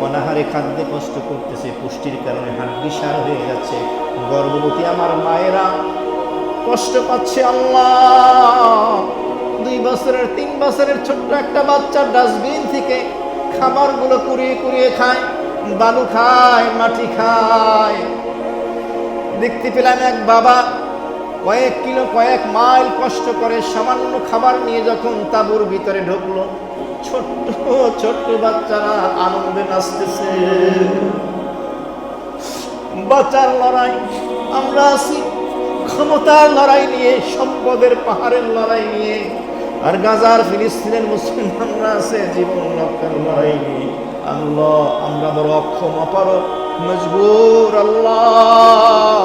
অনাহারে খাদ্যে কষ্ট করতেছে, পুষ্টির কারণে হাড্ডি সার হয়ে যাচ্ছে। গর্ভবতী আমার মায়েরা কষ্ট পাচ্ছে আল্লাহ। 2 বছরের 3 বছরের ছোট্ট একটা বাচ্চা ডাস্টবিন থেকে খাবারগুলো কুড়িয়ে কুড়িয়ে খায়, বালু খায়, মাটি খায়। দেখতে পেলাম এক বাবা কয়েক কিলো কয়েক মাইল কষ্ট করে সামান্য খাবার নিয়ে যখন তাঁবুর ভিতরে ঢুকলো, ছোট্ট ছোট্ট বাচ্চারা আনন্দে নাচতেছে। বাঁচার লড়াই, আমরা আছি ক্ষমতার লড়াই নিয়ে, সম্পদের পাহাড়ের লড়াই নিয়ে, আর গাজার ফিলিস্তিনের মুসলমানরা আছে জীবন রক্ষার লড়াই নিয়ে। আল্লাহ, আমরা বড় অক্ষম, অপারগ, মজবুর। আল্লাহ,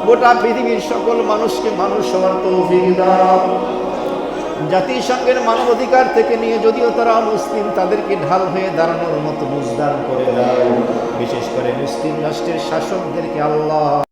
গোটা পৃথিবীর সকল মানুষকে মানুষ হওয়ার তৌফিক দাও। জাতিসংঘের মানবাধিকার থেকে নিয়ে যদিও তারা মুসলিম, তাদেরকে ঢাল হয়ে দাঁড়ানোর মতো বুঝদান করে দাও। বিশেষ করে মুসলিম রাষ্ট্রের শাসকদেরকে আল্লাহ